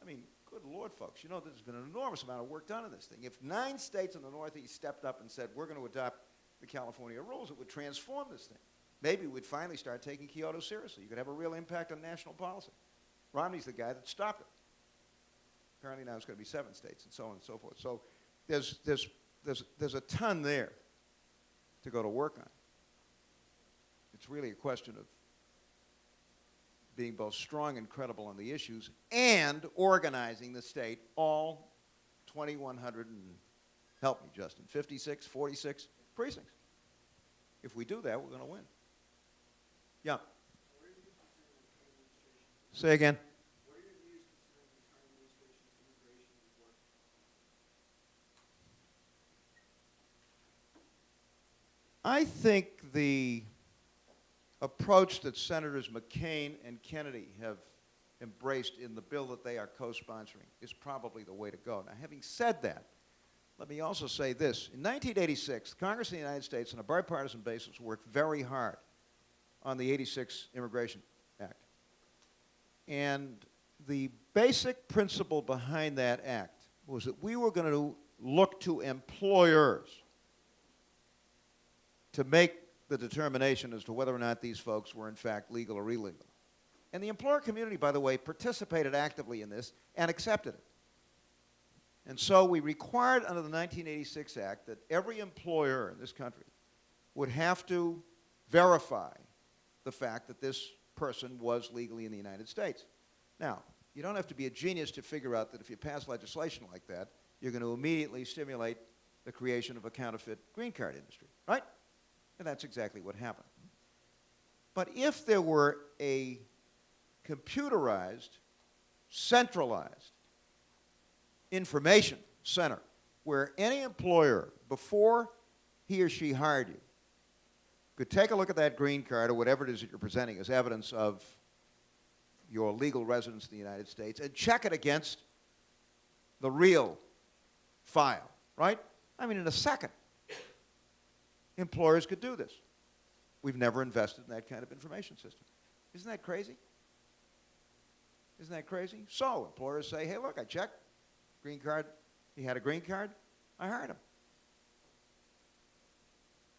I mean, good Lord, folks, you know, there's been an enormous amount of work done in this thing. If 9 states in the Northeast stepped up and said, we're going to adopt the California rules, it would transform this thing. Maybe we'd finally start taking Kyoto seriously. You could have a real impact on national policy. Romney's the guy that stopped it. Apparently now it's going to be 7 states and so on and so forth. So there's a ton there to go to work on. It's really a question of being both strong and credible on the issues and organizing the state, all 2,100 and, help me, Justin, 56, 46 precincts. If we do that, we're going to win. Yeah. Say again. What are your views concerning the current administration's immigration report? I think the approach that Senators McCain and Kennedy have embraced in the bill that they are co-sponsoring is probably the way to go. Now, having said that, let me also say this. In 1986, Congress of the United States, on a bipartisan basis, worked very hard on the 86 Immigration Act. And the basic principle behind that act was that we were going to look to employers to make the determination as to whether or not these folks were in fact legal or illegal. And the employer community, by the way, participated actively in this and accepted it. And so we required under the 1986 Act that every employer in this country would have to verify the fact that this person was legally in the United States. Now, you don't have to be a genius to figure out that if you pass legislation like that, you're going to immediately stimulate the creation of a counterfeit green card industry, right? And that's exactly what happened. But if there were a computerized, centralized information center where any employer, before he or she hired you, could take a look at that green card or whatever it is that you're presenting as evidence of your legal residence in the United States and check it against the real file, right? I mean, in a second, employers could do this. We've never invested in that kind of information system. Isn't that crazy? Isn't that crazy? So employers say, hey, look, I checked. Green card, he had a green card, I hired him.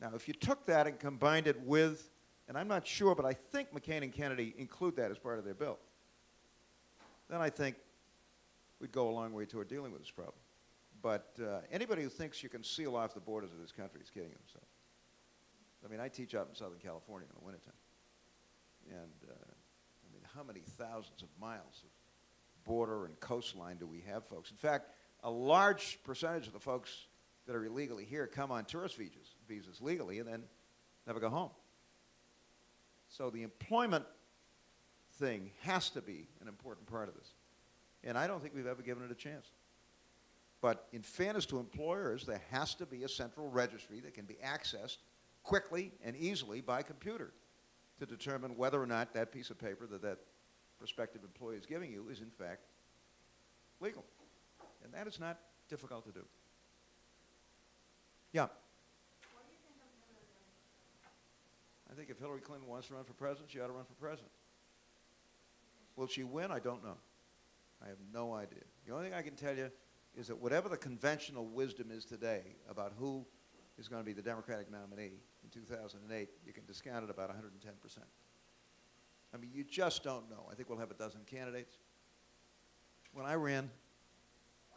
Now, if you took that and combined it with, and I'm not sure, but I think McCain and Kennedy include that as part of their bill, then I think we'd go a long way toward dealing with this problem. But anybody who thinks you can seal off the borders of this country is kidding themselves. I mean, I teach out in Southern California in the wintertime. And, I mean, how many thousands of miles of border and coastline do we have, folks? In fact, a large percentage of the folks that are illegally here come on tourist visas legally and then never go home. So the employment thing has to be an important part of this. And I don't think we've ever given it a chance. But in fairness to employers, there has to be a central registry that can be accessed quickly and easily by computer to determine whether or not that piece of paper that prospective employee is giving you is in fact legal. And that is not difficult to do. Yeah. What do you think of Hillary running? I think if Hillary Clinton wants to run for president, she ought to run for president. Will she win? I don't know. I have no idea. The only thing I can tell you is that whatever the conventional wisdom is today about who is going to be the Democratic nominee in 2008, you can discount it about 110%. I mean, you just don't know. I think we'll have a dozen candidates. When I ran,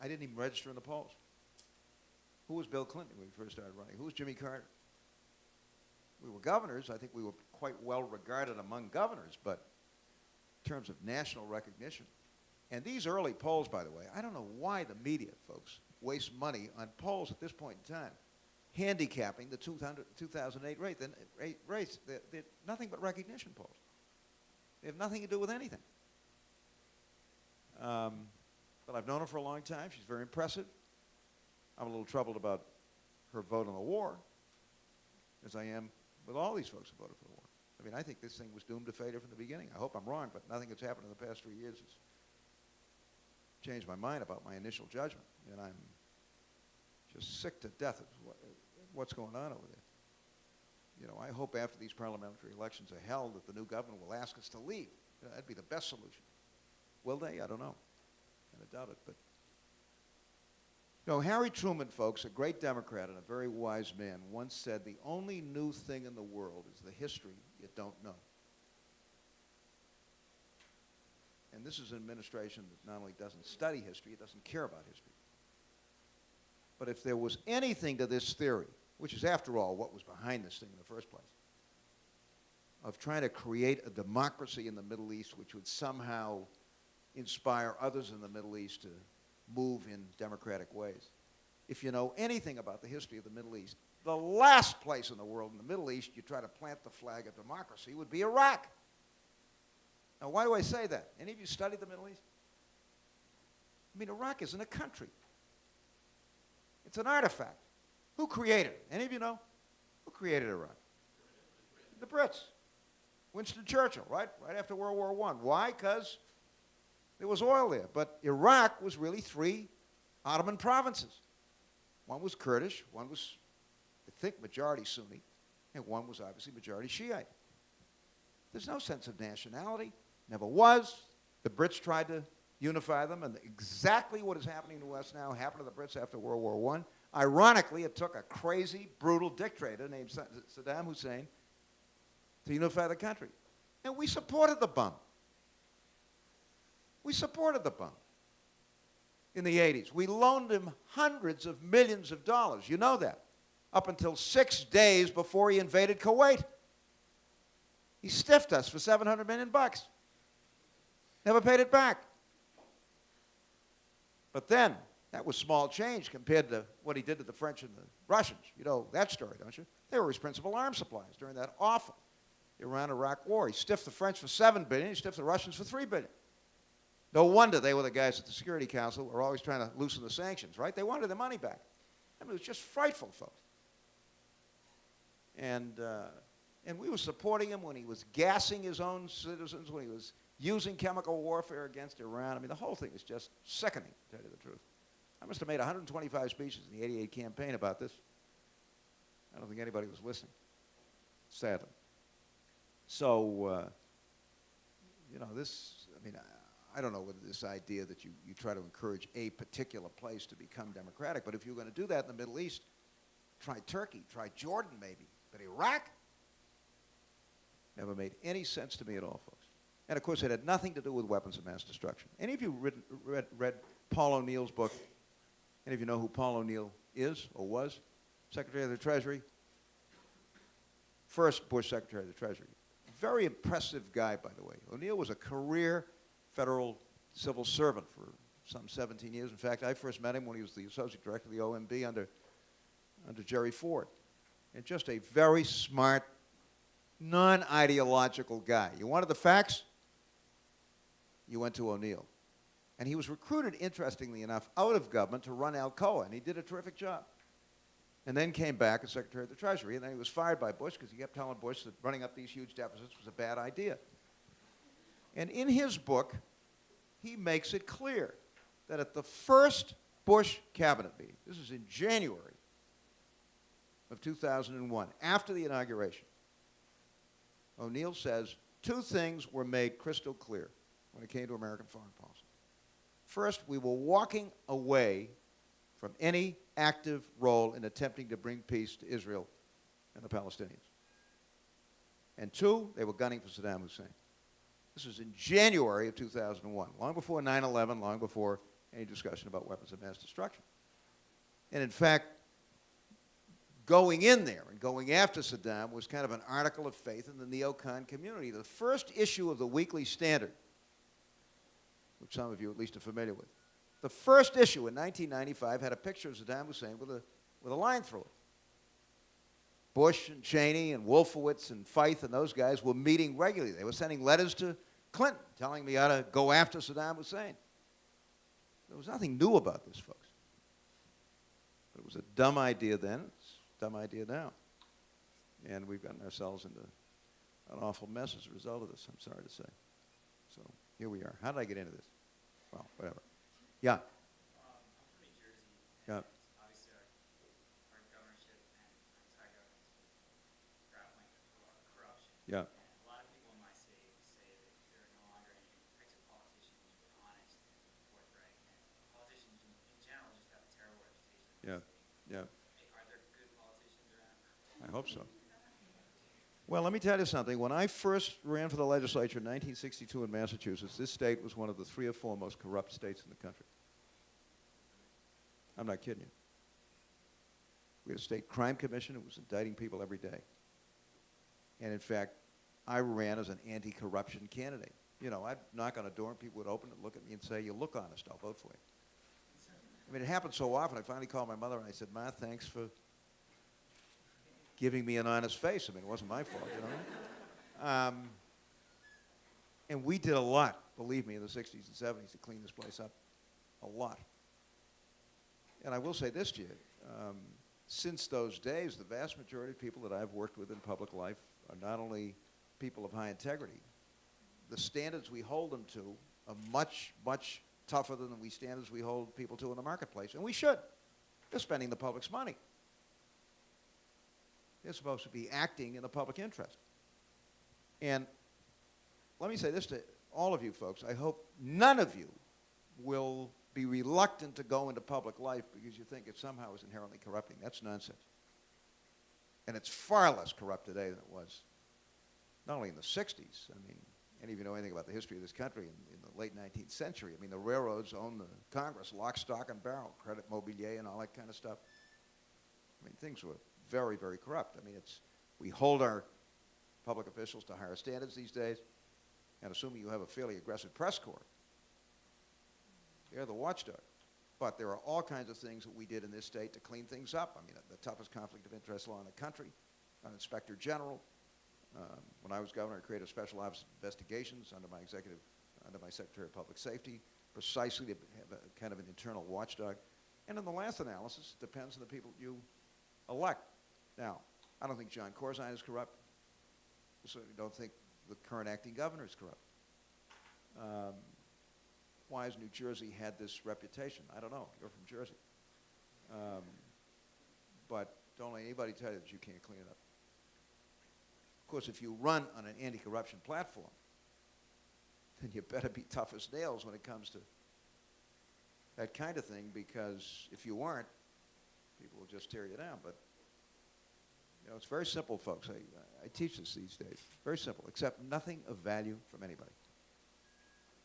I didn't even register in the polls. Who was Bill Clinton when we first started running? Who was Jimmy Carter? We were governors. I think we were quite well regarded among governors, but in terms of national recognition. And these early polls, by the way, I don't know why the media, folks, waste money on polls at this point in time, handicapping the 2008 race. They're nothing but recognition polls. They have nothing to do with anything. But I've known her for a long time. She's very impressive. I'm a little troubled about her vote on the war, as I am with all these folks who voted for the war. I mean, I think this thing was doomed to failure from the beginning. I hope I'm wrong, but nothing that's happened in the past 3 years has changed my mind about my initial judgment. And I'm just sick to death of what's going on over there. You know, I hope after these parliamentary elections are held that the new government will ask us to leave. You know, that'd be the best solution. Will they? I don't know. And I doubt it. But you know, Harry Truman, folks, a great Democrat and a very wise man, once said, "The only new thing in the world is the history you don't know." And this is an administration that not only doesn't study history, it doesn't care about history. But if there was anything to this theory, which is, after all, what was behind this thing in the first place, of trying to create a democracy in the Middle East which would somehow inspire others in the Middle East to move in democratic ways. If you know anything about the history of the Middle East, the last place in the world in the Middle East you try to plant the flag of democracy would be Iraq. Now, why do I say that? Any of you studied the Middle East? I mean, Iraq isn't a country. It's an artifact. Who created it? Any of you know? Who created Iraq? The Brits. Winston Churchill, right? Right after World War I. Why? Because there was oil there. But Iraq was really 3 Ottoman provinces. One was Kurdish, one was, I think, majority Sunni, and one was obviously majority Shiite. There's no sense of nationality. Never was. The Brits tried to unify them, and exactly what is happening to us now happened to the Brits after World War I. Ironically, it took a crazy, brutal dictator named Saddam Hussein to unify the country. And we supported the bum. We supported the bum in the 80s. We loaned him hundreds of millions of dollars. You know that. Up until 6 days before he invaded Kuwait. He stiffed us for $700 million. Never paid it back. But then, that was small change compared to what he did to the French and the Russians. You know that story, don't you? They were his principal arms suppliers during that awful Iran-Iraq war. He stiffed the French for $7 billion. He stiffed the Russians for $3 billion. No wonder they were the guys at the Security Council who were always trying to loosen the sanctions, right? They wanted their money back. I mean, it was just frightful, folks. And we were supporting him when he was gassing his own citizens, when he was using chemical warfare against Iran. I mean, the whole thing is just sickening, to tell you the truth. I must have made 125 speeches in the '88 campaign about this. I don't think anybody was listening, sadly. So, you know, this, I mean, I don't know whether this idea that you try to encourage a particular place to become democratic, but if you're going to do that in the Middle East, try Turkey, try Jordan maybe, but Iraq? Never made any sense to me at all, folks. And of course, it had nothing to do with weapons of mass destruction. Any of you read Paul O'Neill's book. Any of you know who Paul O'Neill is or was? Secretary of the Treasury. First Bush Secretary of the Treasury. Very impressive guy, by the way. O'Neill was a career federal civil servant for some 17 years. In fact, I first met him when he was the associate director of the OMB under Jerry Ford. And just a very smart, non-ideological guy. You wanted the facts? You went to O'Neill. And he was recruited, interestingly enough, out of government to run Alcoa, and he did a terrific job. And then came back as Secretary of the Treasury, and then he was fired by Bush because he kept telling Bush that running up these huge deficits was a bad idea. And in his book, he makes it clear that at the first Bush cabinet meeting, this is in January of 2001, after the inauguration, O'Neill says two things were made crystal clear when it came to American foreign policy. First, we were walking away from any active role in attempting to bring peace to Israel and the Palestinians. And two, they were gunning for Saddam Hussein. This was in January of 2001, long before 9/11, long before any discussion about weapons of mass destruction. And in fact, going in there and going after Saddam was kind of an article of faith in the neocon community. The first issue of the Weekly Standard, which some of you at least are familiar with, the first issue in 1995 had a picture of Saddam Hussein with a line through it. Bush and Cheney and Wolfowitz and Feith and those guys were meeting regularly. They were sending letters to Clinton telling me how to go after Saddam Hussein. There was nothing new about this, folks. But it was a dumb idea then. It's a dumb idea now. And we've gotten ourselves into an awful mess as a result of this, I'm sorry to say. So here we are. How did I get into this? Well, whatever. Yeah. I'm from New Jersey. Yeah. Obviously, our governorship and our entire government is grappling with a lot of corruption. Yeah. And a lot of people in my state say that there are no longer any types of politicians who are honest and forthright. And politicians in general just have a terrible reputation. Yeah. Yeah. Are there good politicians around? I hope so. Well, let me tell you something. When I first ran for the legislature in 1962 in Massachusetts, this state was one of the 3 or 4 most corrupt states in the country. I'm not kidding you. We had a state crime commission that was indicting people every day. And in fact, I ran as an anti-corruption candidate. You know, I'd knock on a door and people would open it, look at me and say, "You look honest, I'll vote for you." I mean, it happened so often, I finally called my mother and I said, "Ma, thanks for giving me an honest face." I mean, it wasn't my fault, you know. And we did a lot, believe me, in the 60s and 70s to clean this place up. A lot. And I will say this to you. Since those days, the vast majority of people that I've worked with in public life are not only people of high integrity, the standards we hold them to are much, much tougher than the standards we hold people to in the marketplace. And we should. They're spending the public's money. They're supposed to be acting in the public interest. And let me say this to all of you folks. I hope none of you will be reluctant to go into public life because you think it somehow is inherently corrupting. That's nonsense. And it's far less corrupt today than it was not only in the 60s. I mean, any of you know anything about the history of this country in the late 19th century? I mean, the railroads owned the Congress, lock, stock, and barrel, credit mobilier and all that kind of stuff. I mean, things were very, very corrupt. I mean, we hold our public officials to higher standards these days, and assuming you have a fairly aggressive press corps, they're the watchdog. But there are all kinds of things that we did in this state to clean things up. I mean, the toughest conflict of interest law in the country, an inspector general. When I was governor, I created a special office of investigations under my Secretary of Public Safety, precisely to have a kind of an internal watchdog. And in the last analysis, it depends on the people you elect. Now, I don't think John Corzine is corrupt. I certainly don't think the current acting governor is corrupt. Why has New Jersey had this reputation? I don't know. You're from Jersey. But don't let anybody tell you that you can't clean it up. Of course, if you run on an anti-corruption platform, then you better be tough as nails when it comes to that kind of thing, because if you aren't, people will just tear you down. But you know, it's very simple, folks. I teach this these days. Very simple. Accept nothing of value from anybody.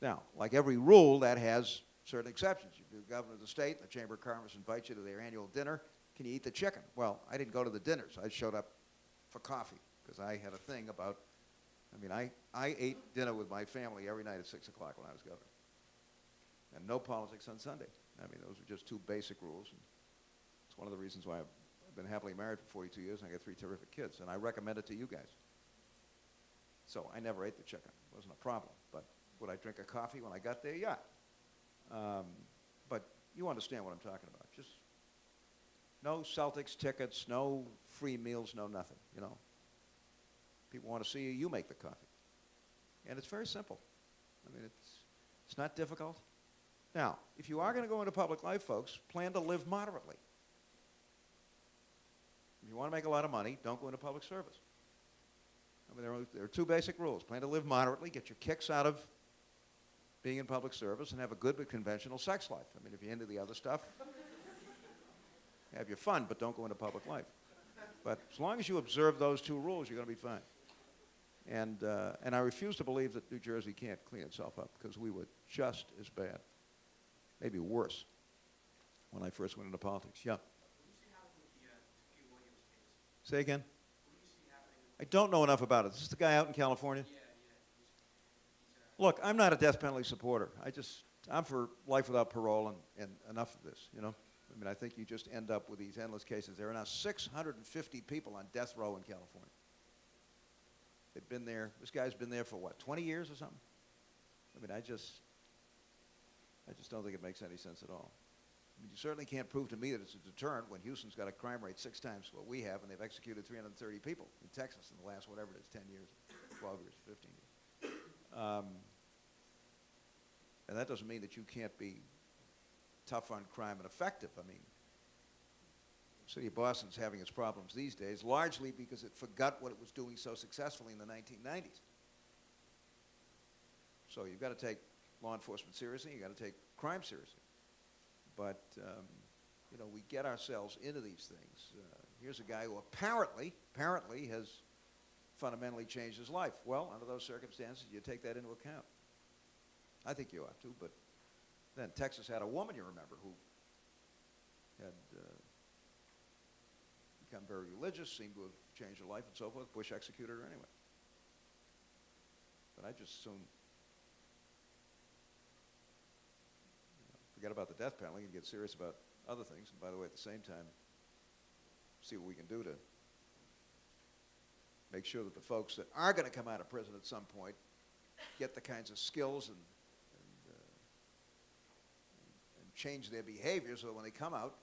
Now, like every rule, that has certain exceptions. The governor of the state, the Chamber of Commerce invites you to their annual dinner. Can you eat the chicken? Well, I didn't go to the dinners. I showed up for coffee because I had a thing about, I ate dinner with my family every night at 6 o'clock when I was governor. And no politics on Sunday. Those are just two basic rules. And it's one of the reasons why I've been happily married for 42 years and I got 3 terrific kids. And I recommend it to you guys. So I never ate the chicken. It wasn't a problem. But would I drink a coffee when I got there? Yeah. But you understand what I'm talking about. Just no Celtics tickets, no free meals, no nothing, People want to see you, you make the coffee. And it's very simple. It's not difficult. Now, if you are going to go into public life, folks, plan to live moderately. If you want to make a lot of money, don't go into public service. There are 2 basic rules. Plan to live moderately, get your kicks out of being in public service, and have a good but conventional sex life. If you're into the other stuff, have your fun, but don't go into public life. But as long as you observe those 2 rules, you're going to be fine. And I refuse to believe that New Jersey can't clean itself up, because we were just as bad, maybe worse, when I first went into politics. Yeah. What do you see happening with the P. Williams case? Say again? What do you see happening I don't know enough about it. Is this the guy out in California? Yeah. He's Look, I'm not a death penalty supporter. I'm for life without parole and enough of this, I think you just end up with these endless cases. There are now 650 people on death row in California. They've been there, this guy's been there for what, 20 years or something? I just don't think it makes any sense at all. You certainly can't prove to me that it's a deterrent when Houston's got a crime rate 6 times what we have, and they've executed 330 people in Texas in the last, whatever it is, 10 years, 12 years, 15 years. And that doesn't mean that you can't be tough on crime and effective. The city of Boston's having its problems these days, largely because it forgot what it was doing so successfully in the 1990s. So you've got to take law enforcement seriously, you've got to take crime seriously. But, we get ourselves into these things. Here's a guy who apparently has fundamentally changed his life. Well, under those circumstances, you take that into account. I think you ought to, but then Texas had a woman, you remember, who had become very religious, seemed to have changed her life and so forth. Bush executed her anyway. But I just assume forget about the death penalty and get serious about other things. And by the way, at the same time, see what we can do to make sure that the folks that are going to come out of prison at some point get the kinds of skills and change their behavior so that when they come out,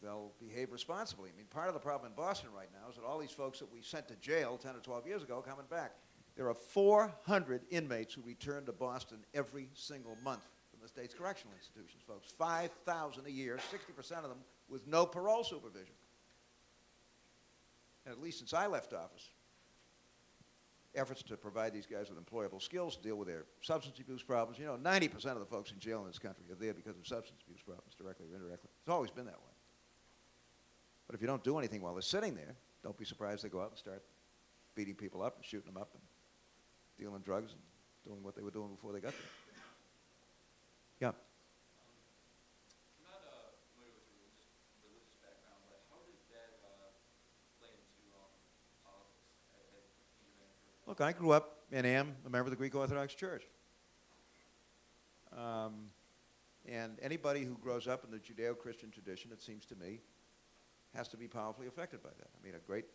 they'll behave responsibly. Part of the problem in Boston right now is that all these folks that we sent to jail 10 or 12 years ago are coming back. There are 400 inmates who return to Boston every single month from the state's correctional institutions, folks. 5,000 a year, 60% of them with no parole supervision. And at least since I left office, efforts to provide these guys with employable skills to deal with their substance abuse problems. 90% of the folks in jail in this country are there because of substance abuse problems, directly or indirectly. It's always been that way. But if you don't do anything while they're sitting there, don't be surprised they go out and start beating people up and shooting them up and dealing drugs and doing what they were doing before they got there. Yeah. I'm not familiar with your religious background, but how did that play into politics? Look, I grew up and am a member of the Greek Orthodox Church. And anybody who grows up in the Judeo-Christian tradition, it seems to me, has to be powerfully affected by that. A great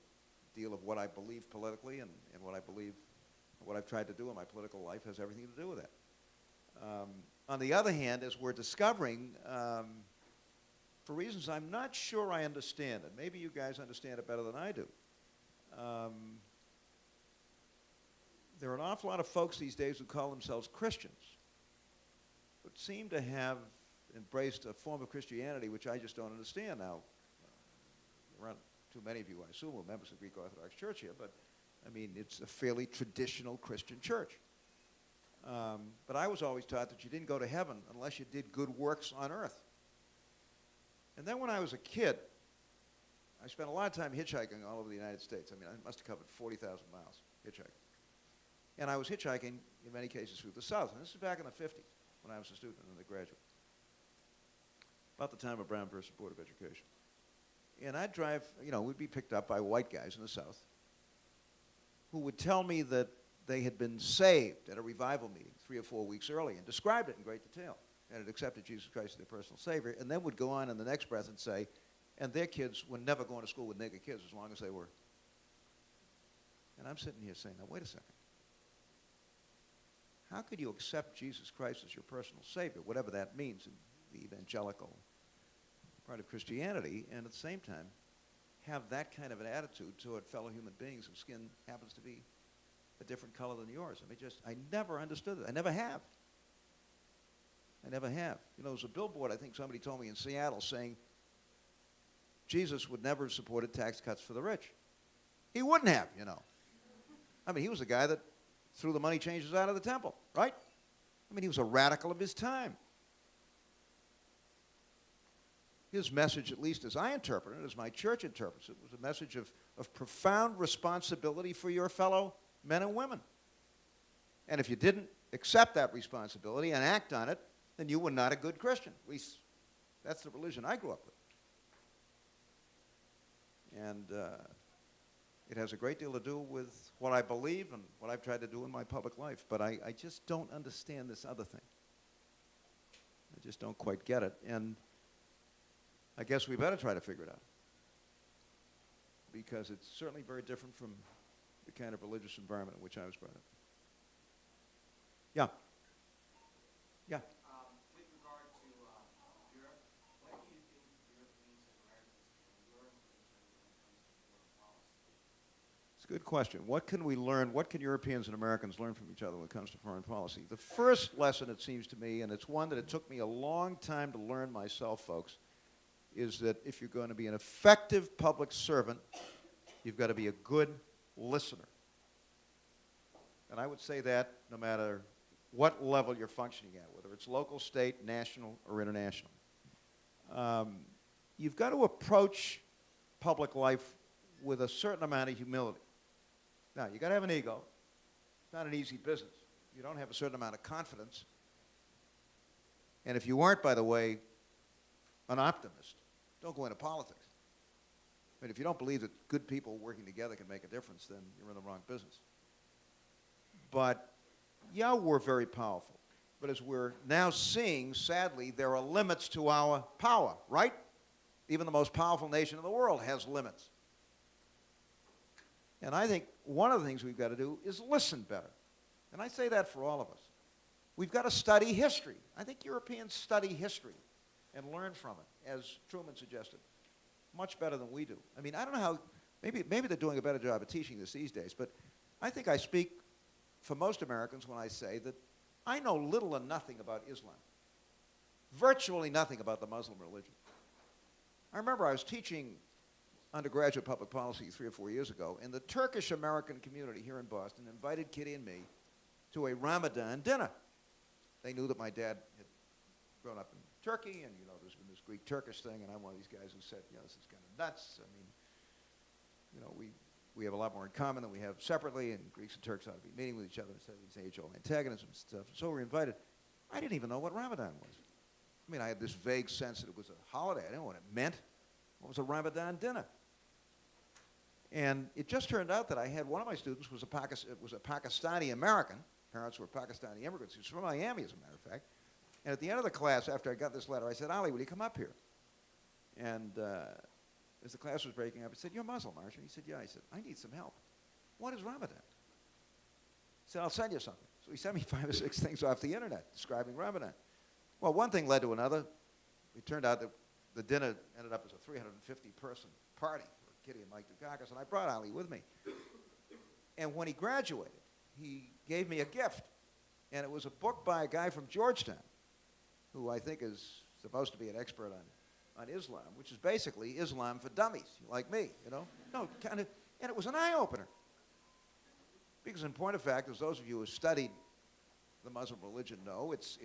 deal of what I believe politically and what I believe, what I've tried to do in my political life has everything to do with that. On the other hand, as we're discovering, for reasons I'm not sure I understand, and maybe you guys understand it better than I do, there are an awful lot of folks these days who call themselves Christians, but seem to have embraced a form of Christianity which I just don't understand now. There aren't too many of you, I assume, who are members of the Greek Orthodox Church here, but it's a fairly traditional Christian church. But I was always taught that you didn't go to heaven unless you did good works on earth. And then when I was a kid, I spent a lot of time hitchhiking all over the United States. I must have covered 40,000 miles hitchhiking. And I was hitchhiking, in many cases, through the South. And this is back in the 50s. when I was a student and then a graduate. About the time of Brown versus Board of Education. And I'd drive, we'd be picked up by white guys in the South who would tell me that they had been saved at a revival meeting 3 or 4 weeks early and described it in great detail and had accepted Jesus Christ as their personal Savior, and then would go on in the next breath and say, and their kids were never going to school with nigger kids as long as they were. And I'm sitting here saying, now wait a second. How could you accept Jesus Christ as your personal Savior, whatever that means in the evangelical part of Christianity, and at the same time have that kind of an attitude toward fellow human beings whose skin happens to be a different color than yours? I never understood it. I never have. There was a billboard, I think somebody told me in Seattle, saying Jesus would never have supported tax cuts for the rich. He wouldn't have, he was a guy that threw the money changers out of the temple, right? He was a radical of his time. His message, at least as I interpret it, as my church interprets it, was a message of profound responsibility for your fellow men and women. And if you didn't accept that responsibility and act on it, then you were not a good Christian. At least that's the religion I grew up with. And it has a great deal to do with what I believe and what I've tried to do in my public life. But I just don't understand this other thing. I just don't quite get it. And I guess we better try to figure it out. Because it's certainly very different from the kind of religious environment in which I was brought up. Yeah. Yeah. With regard to Europe, what do you think Europeans and Americans can learn from each other when it comes to foreign policy? It's a good question. What can we learn? What can Europeans and Americans learn from each other when it comes to foreign policy? The first lesson, it seems to me, and it's one that it took me a long time to learn myself, folks, is that if you're going to be an effective public servant, you've got to be a good listener. And I would say that no matter what level you're functioning at, whether it's local, state, national, or international. You've got to approach public life with a certain amount of humility. Now, you've got to have an ego. It's not an easy business. You don't have a certain amount of confidence. And if you aren't, by the way, an optimist, don't go into politics. If you don't believe that good people working together can make a difference, then you're in the wrong business. But, yeah, we're very powerful. But as we're now seeing, sadly, there are limits to our power, right? Even the most powerful nation in the world has limits. And I think one of the things we've got to do is listen better. And I say that for all of us. We've got to study history. I think Europeans study history and learn from it, as Truman suggested, much better than we do. I don't know how, maybe they're doing a better job of teaching this these days, but I think I speak for most Americans when I say that I know little or nothing about Islam, virtually nothing about the Muslim religion. I remember I was teaching undergraduate public policy 3 or 4 years ago, and the Turkish-American community here in Boston invited Kitty and me to a Ramadan dinner. They knew that my dad had grown up in Turkey, and there's been this Greek-Turkish thing, and I'm one of these guys who said, this is kind of nuts. We have a lot more in common than we have separately, and Greeks and Turks ought to be meeting with each other instead of these age-old antagonisms and stuff. So we were invited. I didn't even know what Ramadan was. I had this vague sense that it was a holiday. I didn't know what it meant. What was a Ramadan dinner? And it just turned out that I had one of my students was a Pakistani American. Parents were Pakistani immigrants. He was from Miami, as a matter of fact. And at the end of the class, after I got this letter, I said, Ali, will you come up here? And as the class was breaking up, I said, you're Muslim, aren't you? He said, yeah. I said, I need some help. What is Ramadan? He said, I'll send you something. So he sent me 5 or 6 things off the internet describing Ramadan. Well, one thing led to another. It turned out that the dinner ended up as a 350-person party for Kitty and Mike Dukakis, and I brought Ali with me. And when he graduated, he gave me a gift. And it was a book by a guy from Georgetown, who I think is supposed to be an expert on Islam, which is basically Islam for dummies, like me, No, kind of, and it was an eye-opener. Because in point of fact, as those of you who have studied the Muslim religion know, it's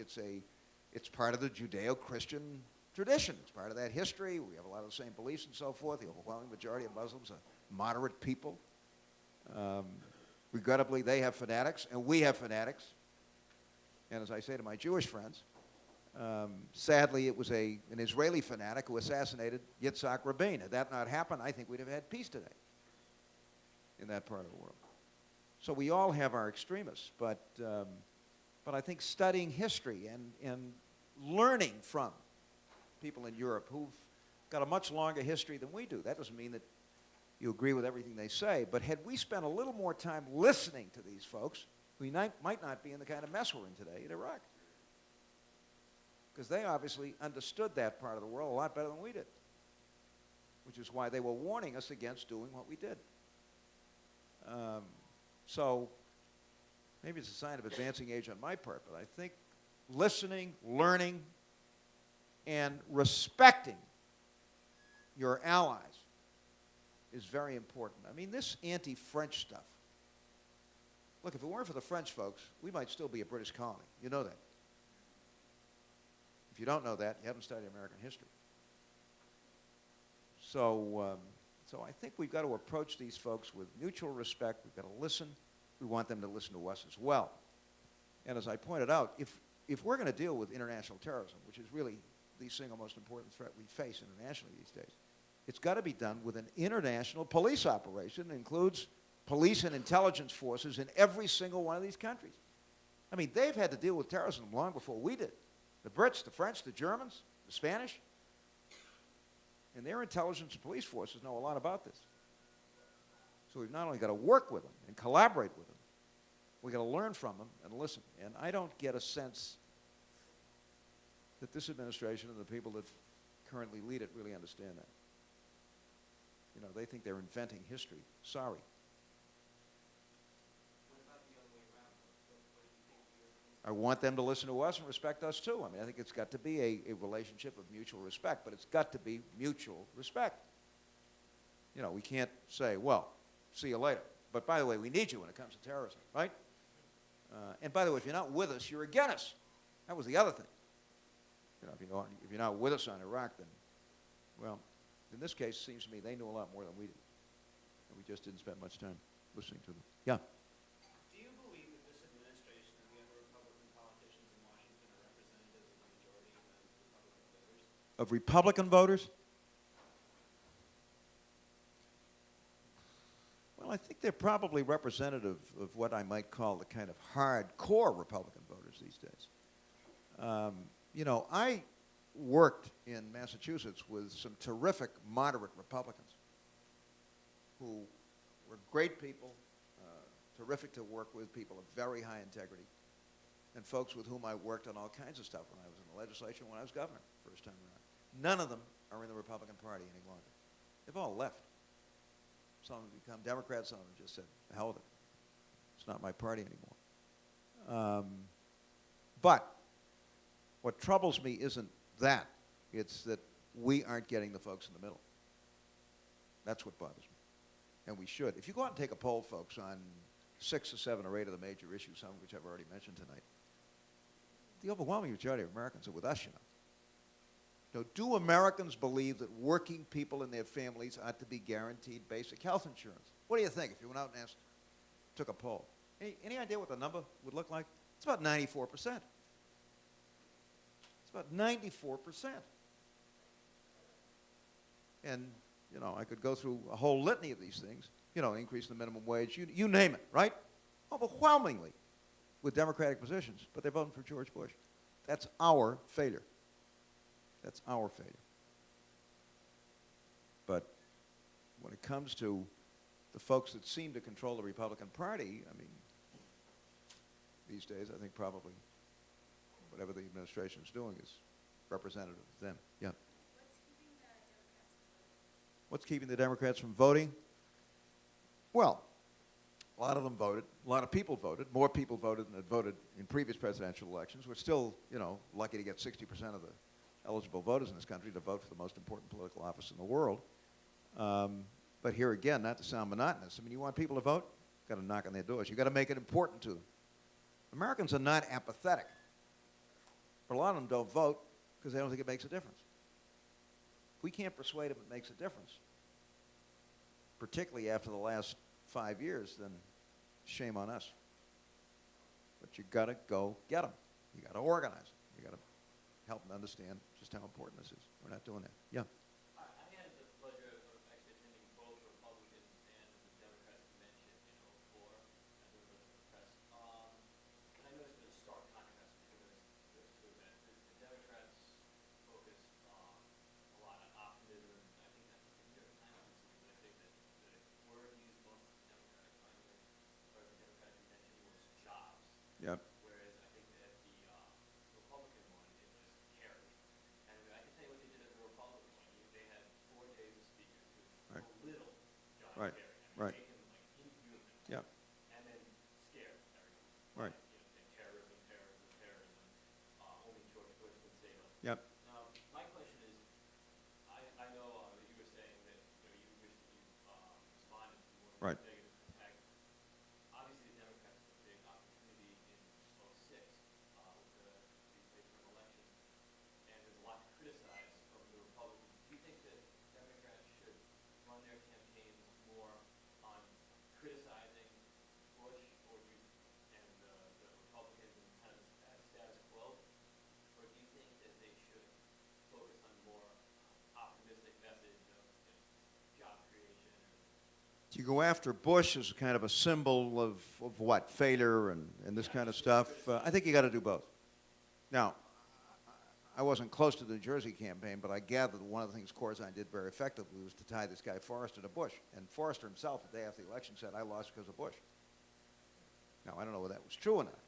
part of the Judeo-Christian tradition. It's part of that history. We have a lot of the same beliefs and so forth. The overwhelming majority of Muslims are moderate people. Regrettably, they have fanatics, and we have fanatics. And as I say to my Jewish friends, Sadly, it was an Israeli fanatic who assassinated Yitzhak Rabin. Had that not happened, I think we'd have had peace today in that part of the world. So we all have our extremists, but I think studying history and learning from people in Europe who've got a much longer history than we do. That doesn't mean that you agree with everything they say, but had we spent a little more time listening to these folks, we might not be in the kind of mess we're in today in Iraq. Because they obviously understood that part of the world a lot better than we did, which is why they were warning us against doing what we did. So maybe it's a sign of advancing age on my part, but I think listening, learning, and respecting your allies is very important. I mean, this anti-French stuff. Look, if it weren't for the French folks, we might still be a British colony. You know that. If you don't know that, you haven't studied American history. So I think we've got to approach these folks with mutual respect. We've got to listen. We want them to listen to us as well. And as I pointed out, if we're going to deal with international terrorism, which is really the single most important threat we face internationally these days, it's got to be done with an international police operation that includes police and intelligence forces in every single one of these countries. I mean, they've had to deal with terrorism long before we did. The Brits, the French, the Germans, the Spanish. And their intelligence and police forces know a lot about this. So we've not only got to work with them and collaborate with them, we've got to learn from them and listen. And I don't get a sense that this administration and the people that currently lead it really understand that. You know, they think they're inventing history. Sorry. What about the other way around? What do you think the Europeans? I want them to listen to us and respect us too. I mean, I think it's got to be a relationship of mutual respect, but it's got to be mutual respect. You know, we can't say, well, see you later. But by the way, we need you when it comes to terrorism, right? And by the way, if you're not with us, you're against us. That was the other thing. You know, if you're not with us on Iraq, then, well, in this case, it seems to me they knew a lot more than we did. And we just didn't spend much time listening to them. Yeah. Do you believe that this administration and the other Republican politicians in Washington are representative of the majority of Republican voters? Of Republican voters? Well, I think they're probably representative of what I might call the kind of hardcore Republican voters these days. You know, I worked in Massachusetts with some terrific moderate Republicans who were great people, terrific to work with, people of very high integrity, and folks with whom I worked on all kinds of stuff when I was in the legislature, when I was governor, first time around. None of them are in the Republican Party any longer. They've all left. Some of them become Democrats, some of them just said, the hell with it. It's not my party anymore. But what troubles me isn't that. It's that we aren't getting the folks in the middle. That's what bothers me. And we should. If you go out and take a poll, folks, on 6 or 7 or 8 of the major issues, some of which I've already mentioned tonight, the overwhelming majority of Americans are with us, you know. You know, do Americans believe that working people and their families ought to be guaranteed basic health insurance? What do you think if you went out and took a poll? Any idea what the number would look like? It's about 94%. It's about 94%. And, you know, I could go through a whole litany of these things. You know, increase the minimum wage, you name it, right? Overwhelmingly with Democratic positions, but they're voting for George Bush. That's our failure. That's our failure. But when it comes to the folks that seem to control the Republican Party, I mean, these days I think probably whatever the administration is doing is representative of them. Yeah. What's keeping the Democrats from voting? What's keeping the Democrats from voting? Well, a lot of them voted. A lot of people voted. More people voted than had voted in previous presidential elections. We're still, you know, lucky to get 60% of the eligible voters in this country to vote for the most important political office in the world. But here again, not to sound monotonous, I mean, you want people to vote? You've got to knock on their doors. You've got to make it important to them. Americans are not apathetic. But a lot of them don't vote because they don't think it makes a difference. If we can't persuade them it makes a difference, particularly after the last 5 years, then shame on us. But you got to go get them. You got to organize them. You got to help them understand just how important this is. We're not doing that. Yeah. I had the pleasure of actually attending both the Republican and the Democratic convention in '04 as a member of the press. And I noticed there's a stark contrast between those two events. The Democrats focused a lot on optimism. I think the New York Times recently, I think that the word used most at the Democratic primary or the Democratic convention was jobs. Yep. Whereas I think at the Republican one, it was carry. And I can tell you what they did at the Republican one. They had 4 days of speakers who Right. belittled John Right. Kerry. I mean, Right. make him like inhuman. Yep. And then scared everyone. Right. Saying terrorism, terrorism, terrorism. Only George Bush can save us. Yep. Now, my question is, I know that you were saying that you wish that you responded to more Right. negative attack. Obviously, the Democrats took a big opportunity in '06 with the midterm elections, and there's a lot to criticize from the Republicans. Do you think that Democrats should run their campaigns more on criticizing Bush, or do you, and the Republicans and kind of status quo, or do you think that they should focus on more optimistic message of job creation? Do you go after Bush as kind of a symbol of what? Failure and this kind of stuff? I think you got to do both. Now, I wasn't close to the New Jersey campaign, but I gather that one of the things Corzine did very effectively was to tie this guy Forrester to Bush. And Forrester himself, the day after the election, said, I lost because of Bush. Now, I don't know whether that was true or not,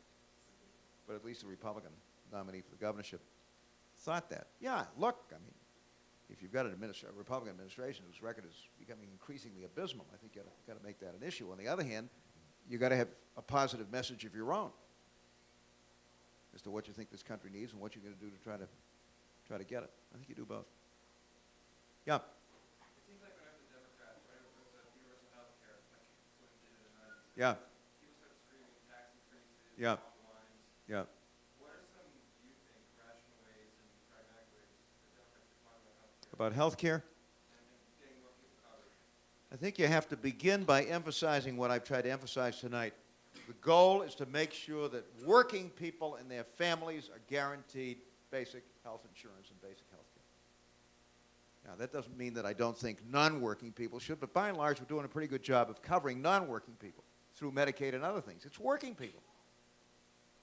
but at least the Republican nominee for the governorship thought that. Yeah, look, I mean, if you've got a Republican administration whose record is becoming increasingly abysmal, I think you've got to make that an issue. On the other hand, you've got to have a positive message of your own as to what you think this country needs and what you're going to do to try to get it. I think you do both. Yeah. It seems like whenever the Democrats, right, it was universal health care, like Clinton did in the 90s. Yeah. People started screaming tax increases, Yeah. long lines. Yeah. What are some, do you think, rational ways and pragmatic ways the Democrats are talking About about health care health care? and getting more people covered? I think you have to begin by emphasizing what I've tried to emphasize tonight. The goal is to make sure that working people and their families are guaranteed basic health insurance and basic health care. Now, that doesn't mean that I don't think non-working people should, but by and large, we're doing a pretty good job of covering non-working people through Medicaid and other things. It's working people.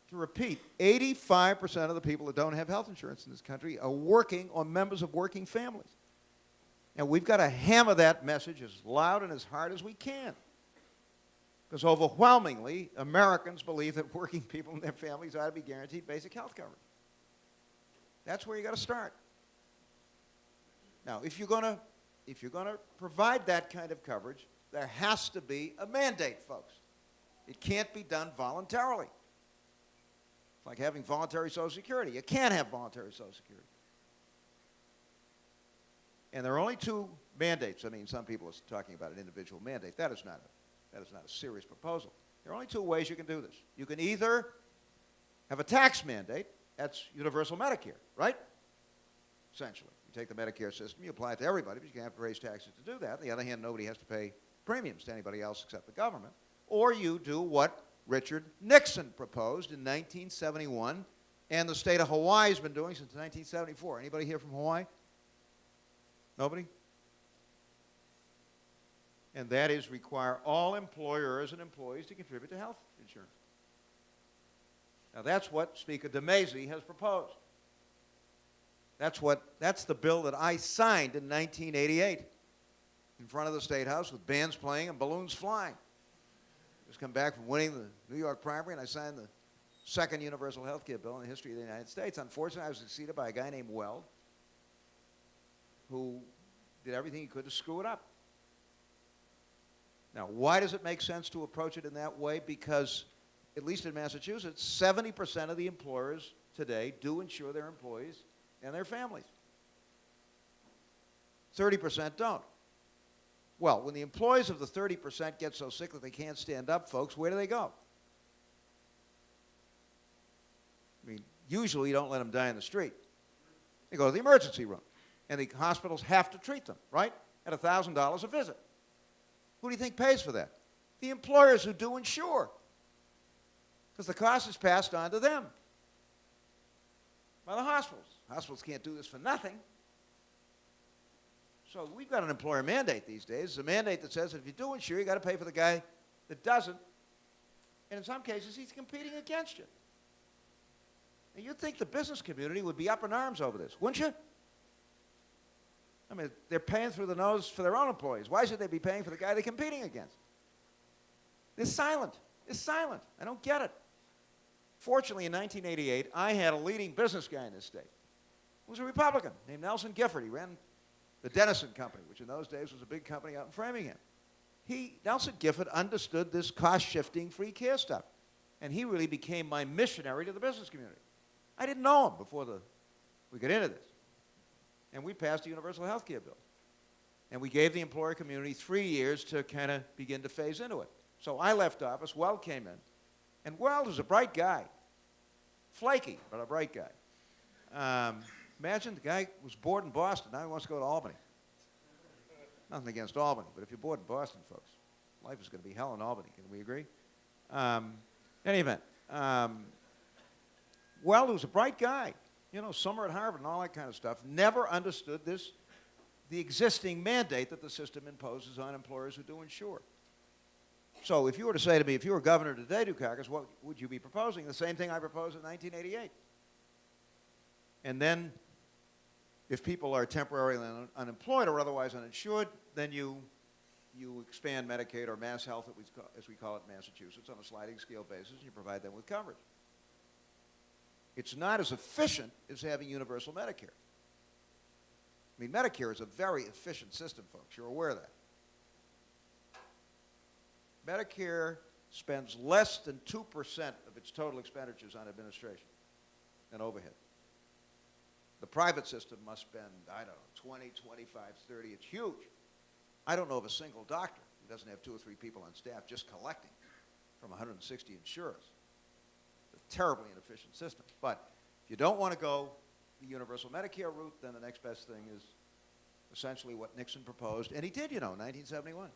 To repeat, 85% of the people that don't have health insurance in this country are working or members of working families. And we've got to hammer that message as loud and as hard as we can. Because overwhelmingly, Americans believe that working people and their families ought to be guaranteed basic health coverage. That's where you got to start. Now, if you're going to provide that kind of coverage, there has to be a mandate, folks. It can't be done voluntarily. It's like having voluntary Social Security. You can't have voluntary Social Security. And there are only 2 mandates. I mean, some people are talking about an individual mandate. That is not a serious proposal. There are only 2 ways you can do this. You can either have a tax mandate. That's universal Medicare, right? Essentially. You take the Medicare system, you apply it to everybody, but you have to raise taxes to do that. On the other hand, nobody has to pay premiums to anybody else except the government. Or you do what Richard Nixon proposed in 1971, and the state of Hawaii has been doing since 1974. Anybody here from Hawaii? Nobody? And that is require all employers and employees to contribute to health insurance. Now that's what Speaker DeMaisi has proposed. That's the bill that I signed in 1988 in front of the State House with bands playing and balloons flying. Just come back from winning the New York primary, and I signed the second universal health care bill in the history of the United States. Unfortunately, I was succeeded by a guy named Weld, who did everything he could to screw it up. Now, why does it make sense to approach it in that way? Because, at least in Massachusetts, 70% of the employers today do insure their employees and their families. 30% don't. Well, when the employees of the 30% get so sick that they can't stand up, folks, where do they go? I mean, usually you don't let them die in the street. They go to the emergency room. And the hospitals have to treat them, right? At $1,000 a visit. Who do you think pays for that? The employers who do insure. Because the cost is passed on to them by the hospitals. Hospitals can't do this for nothing. So we've got an employer mandate these days. It's a mandate that says if you do insure, you got to pay for the guy that doesn't. And in some cases, he's competing against you. And you'd think the business community would be up in arms over this, wouldn't you? I mean, they're paying through the nose for their own employees. Why should they be paying for the guy they're competing against? They're silent. They're silent. I don't get it. Fortunately, in 1988, I had a leading business guy in this state who was a Republican named Nelson Gifford. He ran the Dennison Company, which in those days was a big company out in Framingham. Nelson Gifford understood this cost-shifting free care stuff, and he really became my missionary to the business community. I didn't know him before we got into this. And we passed a universal health care bill. And we gave the employer community 3 years to kind of begin to phase into it. So I left office, Weld came in, and Weld was a bright guy. Flaky, but a bright guy. Imagine the guy was born in Boston, now he wants to go to Albany. Nothing against Albany, but if you're born in Boston, folks, life is going to be hell in Albany. Can we agree? Any event, Weld was a bright guy. You know, summer at Harvard and all that kind of stuff. Never understood the existing mandate that the system imposes on employers who do insure. So if you were to say to me, if you were governor today, Dukakis, what would you be proposing? The same thing I proposed in 1988. And then if people are temporarily unemployed or otherwise uninsured, then you expand Medicaid or mass health, as we call it in Massachusetts, on a sliding scale basis, and you provide them with coverage. It's not as efficient as having universal Medicare. I mean, Medicare is a very efficient system, folks. You're aware of that. Medicare spends less than 2% of its total expenditures on administration and overhead. The private system must spend, I don't know, 20, 25, 30. It's huge. I don't know of a single doctor who doesn't have 2 or 3 people on staff just collecting from 160 insurers. It's a terribly inefficient system. But if you don't want to go the universal Medicare route, then the next best thing is essentially what Nixon proposed. And he did, you know, in 1971.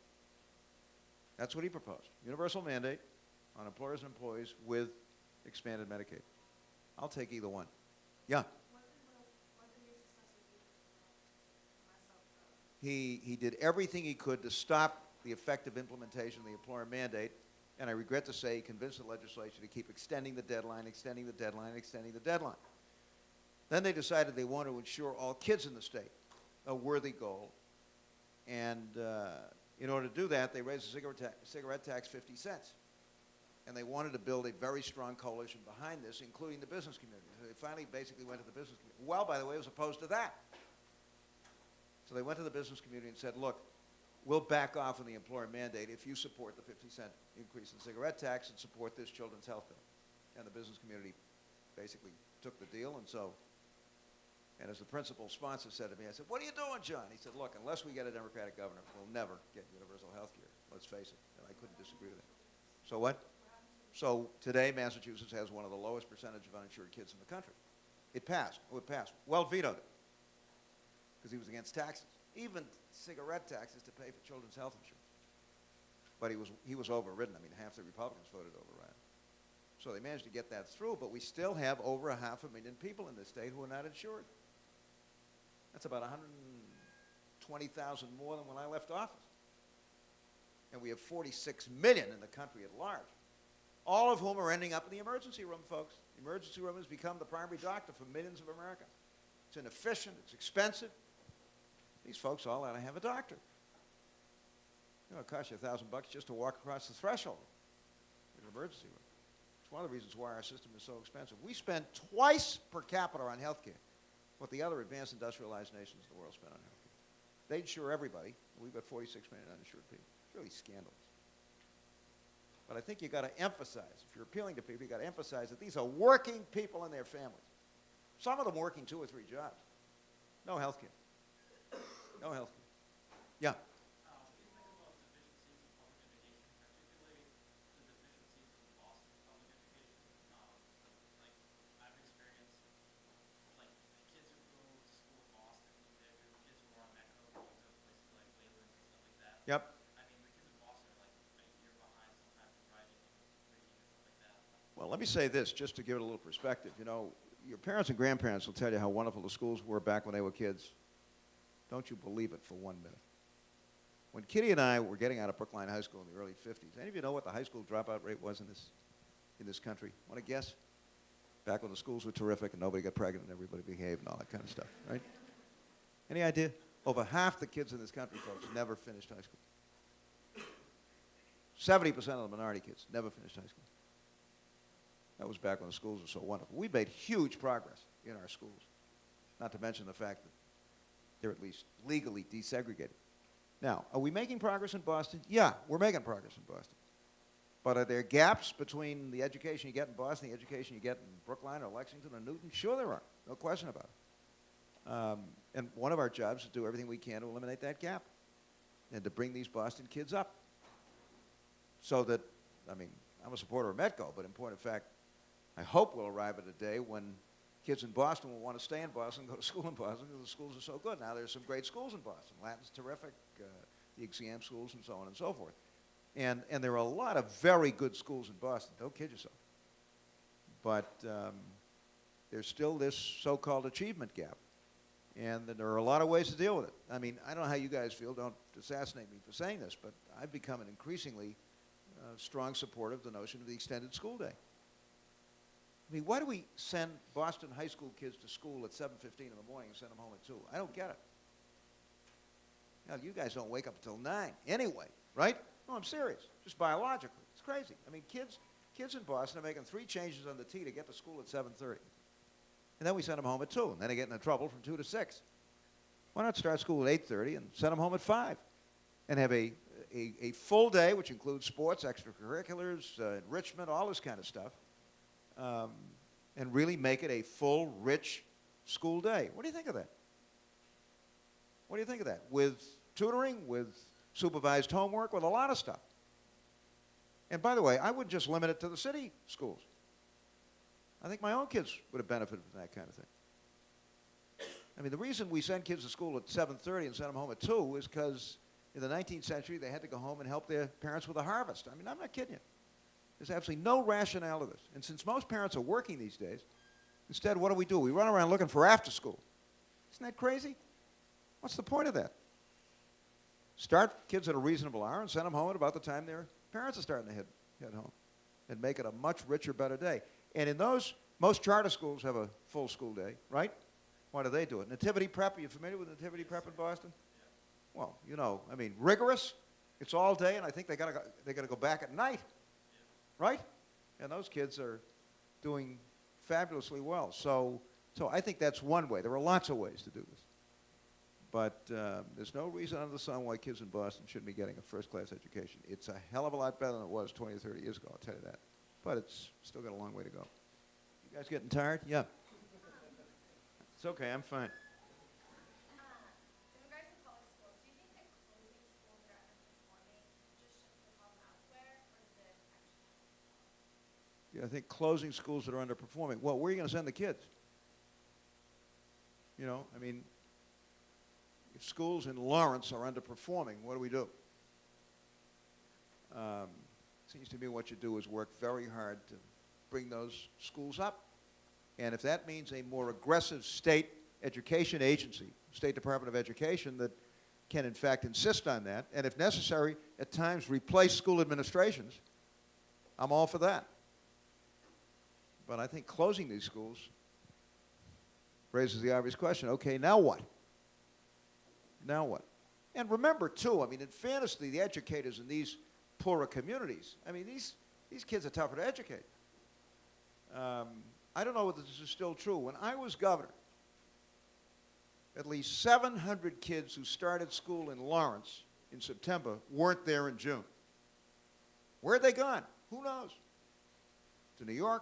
That's what he proposed. Universal mandate on employers and employees with expanded Medicaid. I'll take either one. Yeah? He did everything he could to stop the effective implementation of the employer mandate, and I regret to say he convinced the legislature to keep extending the deadline, extending the deadline, extending the deadline. Then they decided they wanted to insure all kids in the state, a worthy goal. And in order to do that, they raised the cigarette tax 50 cents. And they wanted to build a very strong coalition behind this, including the business community. So they finally basically went to the business community. Well, by the way, was opposed to that. So they went to the business community and said, look, we'll back off on the employer mandate if you support the 50-cent increase in cigarette tax and support this children's health bill. And the business community basically took the deal. And as the principal sponsor said to me, I said, what are you doing, John? He said, look, unless we get a Democratic governor, we'll never get universal health care. Let's face it. And I couldn't disagree with that. So what? So today, Massachusetts has one of the lowest percentage of uninsured kids in the country. It passed. Oh, it passed. Well, vetoed it because he was against taxes, even cigarette taxes to pay for children's health insurance. But he was overridden. I mean, half the Republicans voted to override it. So they managed to get that through, but we still have over 500,000 people in this state who are not insured. That's about 120,000 more than when I left office. And we have 46 million in the country at large, all of whom are ending up in the emergency room, folks. The emergency room has become the primary doctor for millions of Americans. It's inefficient, it's expensive. These folks all ought to have a doctor. You know, it costs you $1,000 just to walk across the threshold in an emergency room. It's one of the reasons why our system is so expensive. We spend twice per capita on health care what the other advanced industrialized nations in the world spend on health care. They insure everybody, and we've got 46 million uninsured people. It's really scandalous. But I think you've got to emphasize, if you're appealing to people, you've got to emphasize that these are working people and their families. Some of them working 2 or 3 jobs. No health care. No health care. Yeah? What do you think about deficiencies in public education, particularly the deficiencies in Boston public education? Like, I've experienced, like, the kids who go to school in Boston, the kids who are on Metro going to places like Wayland and stuff like that. Yep. I mean, the kids in Boston are like a year behind sometimes in writing and reading and stuff like that. Well, let me say this, just to give it a little perspective. You know, your parents and grandparents will tell you how wonderful the schools were back when they were kids. Don't you believe it for 1 minute. When Kitty and I were getting out of Brookline High School in the early 50s, any of you know what the high school dropout rate was in this country? Want to guess? Back when the schools were terrific and nobody got pregnant and everybody behaved and all that kind of stuff, right? Any idea? Over half the kids in this country, folks, never finished high school. 70% of the minority kids never finished high school. That was back when the schools were so wonderful. We made huge progress in our schools, not to mention the fact that they're at least legally desegregated. Now, are we making progress in Boston? Yeah, we're making progress in Boston. But are there gaps between the education you get in Boston and the education you get in Brookline or Lexington or Newton? Sure there are, no question about it. And one of our jobs is to do everything we can to eliminate that gap and to bring these Boston kids up. So that, I mean, I'm a supporter of Metco, but in point of fact, I hope we'll arrive at a day when kids in Boston will want to stay in Boston, go to school in Boston, because the schools are so good. Now, there's some great schools in Boston. Latin's terrific, the exam schools, and so on and so forth. And there are a lot of very good schools in Boston. Don't kid yourself. But there's still this so-called achievement gap. And there are a lot of ways to deal with it. I mean, I don't know how you guys feel. Don't assassinate me for saying this, but I've become an increasingly strong supporter of the notion of the extended school day. I mean, why do we send Boston high school kids to school at 7:15 in the morning and send them home at 2? I don't get it. Now, you guys don't wake up until 9 anyway, right? No, I'm serious. Just biologically. It's crazy. I mean, kids in Boston are making 3 changes on the T to get to school at 7:30. And then we send them home at 2, and then they get into trouble from 2 to 6. Why not start school at 8:30 and send them home at 5? And have a full day, which includes sports, extracurriculars, enrichment, all this kind of stuff, and really make it a full, rich school day. What do you think of that? What do you think of that? With tutoring, with supervised homework, with a lot of stuff. And by the way, I wouldn't just limit it to the city schools. I think my own kids would have benefited from that kind of thing. I mean, the reason we send kids to school at 7:30 and send them home at 2 is because in the 19th century, they had to go home and help their parents with the harvest. I mean, I'm not kidding you. There's absolutely no rationale to this. And since most parents are working these days, instead, what do? We run around looking for after school. Isn't that crazy? What's the point of that? Start kids at a reasonable hour and send them home at about the time their parents are starting to head home, and make it a much richer, better day. And in those, most charter schools have a full school day, right? Why do they do it? Nativity Prep, are you familiar with Nativity Prep in Boston? Well, you know, I mean, rigorous. It's all day, and I think they gotta go back at night, right? And those kids are doing fabulously well. So I think that's one way. There are lots of ways to do this. But there's no reason under the sun why kids in Boston shouldn't be getting a first-class education. It's a hell of a lot better than it was 20 or 30 years ago, I'll tell you that. But it's still got a long way to go. You guys getting tired? Yeah. It's okay, I'm fine. In regards to public schools, do you think that closing schools that are underperforming just shifts the problem elsewhere, or does it actually? Yeah, I think closing schools that are underperforming. Well, where are you going to send the kids? You know, I mean, if schools in Lawrence are underperforming, what do? Seems to me what you do is work very hard to bring those schools up. And if that means a more aggressive state education agency, State Department of Education, that can in fact insist on that, and if necessary, at times replace school administrations, I'm all for that. But I think closing these schools raises the obvious question, okay, now what? Now what? And remember, too, I mean, in fairness to the educators in these poorer communities, I mean, these kids are tougher to educate. I don't know whether this is still true. When I was governor, at least 700 kids who started school in Lawrence in September weren't there in June. Where'd they gone? Who knows? To New York,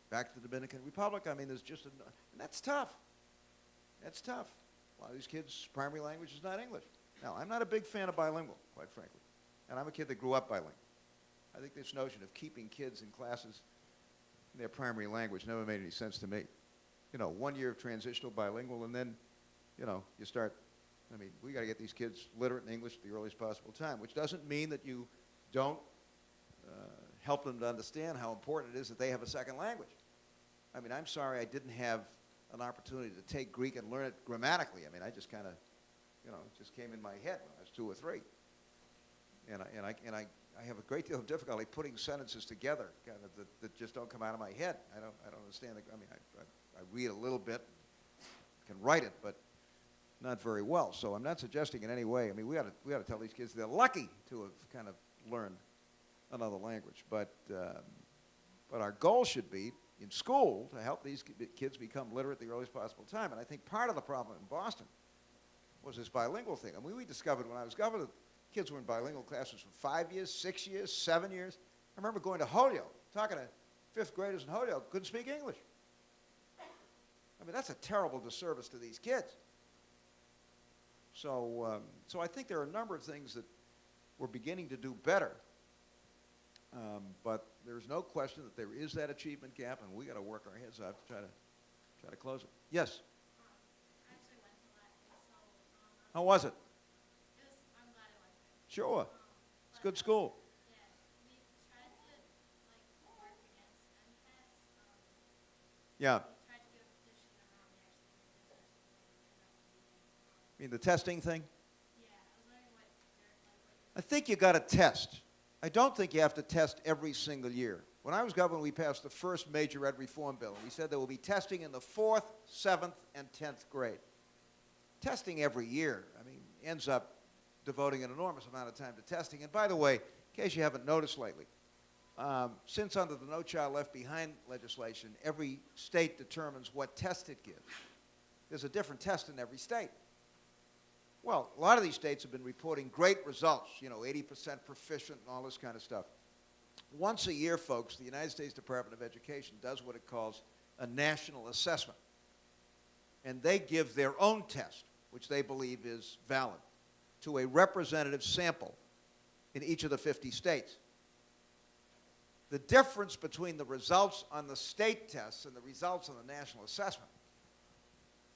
back to the Dominican Republic. I mean, there's just, and that's tough. That's tough. A lot of these kids' primary language is not English. Now, I'm not a big fan of bilingual, quite frankly. And I'm a kid that grew up bilingual. I think this notion of keeping kids in classes in their primary language never made any sense to me. You know, 1 year of transitional bilingual, and then, you know, you start, I mean, we got to get these kids literate in English at the earliest possible time, which doesn't mean that you don't help them to understand how important it is that they have a second language. I mean, I'm sorry I didn't have an opportunity to take Greek and learn it grammatically. I mean, I just kind of, it just came in my head when I was 2 or 3. I have a great deal of difficulty putting sentences together kind of that just don't come out of my head. I don't understand. I mean, I read a little bit, can write it, but not very well. So I'm not suggesting in any way. I mean, we ought to tell these kids they're lucky to have kind of learned another language. But our goal should be in school to help these kids become literate at the earliest possible time. And I think part of the problem in Boston was this bilingual thing. I mean, we discovered when I was governor, kids were in bilingual classes for 5 years, 6 years, 7 years. I remember going to Holyoke, talking to 5th graders in Holyoke, couldn't speak English. I mean, that's a terrible disservice to these kids. So I think there are a number of things that we're beginning to do better. But there's no question that there is that achievement gap, and we got to work our heads off to try to close it. Yes. I actually went to Latin, so How was it? I'm glad I went there. Sure. It's a good school. Yeah, we tried to work against MCAS. Yeah. We tried to do a petition around there so we could test I mean, the testing thing? Yeah, I was wondering what I think you got to test. I don't think you have to test every single year. When I was governor, we passed the first major ed reform bill, and we said there will be testing in the 4th, 7th, and 10th grade. Testing every year, I mean, ends up devoting an enormous amount of time to testing. And by the way, in case you haven't noticed lately, since under the No Child Left Behind legislation, every state determines what test it gives. There's a different test in every state. Well, a lot of these states have been reporting great results, 80% proficient and all this kind of stuff. Once a year, folks, the United States Department of Education does what it calls a national assessment. And they give their own test, which they believe is valid, to a representative sample in each of the 50 states. The difference between the results on the state tests and the results on the national assessment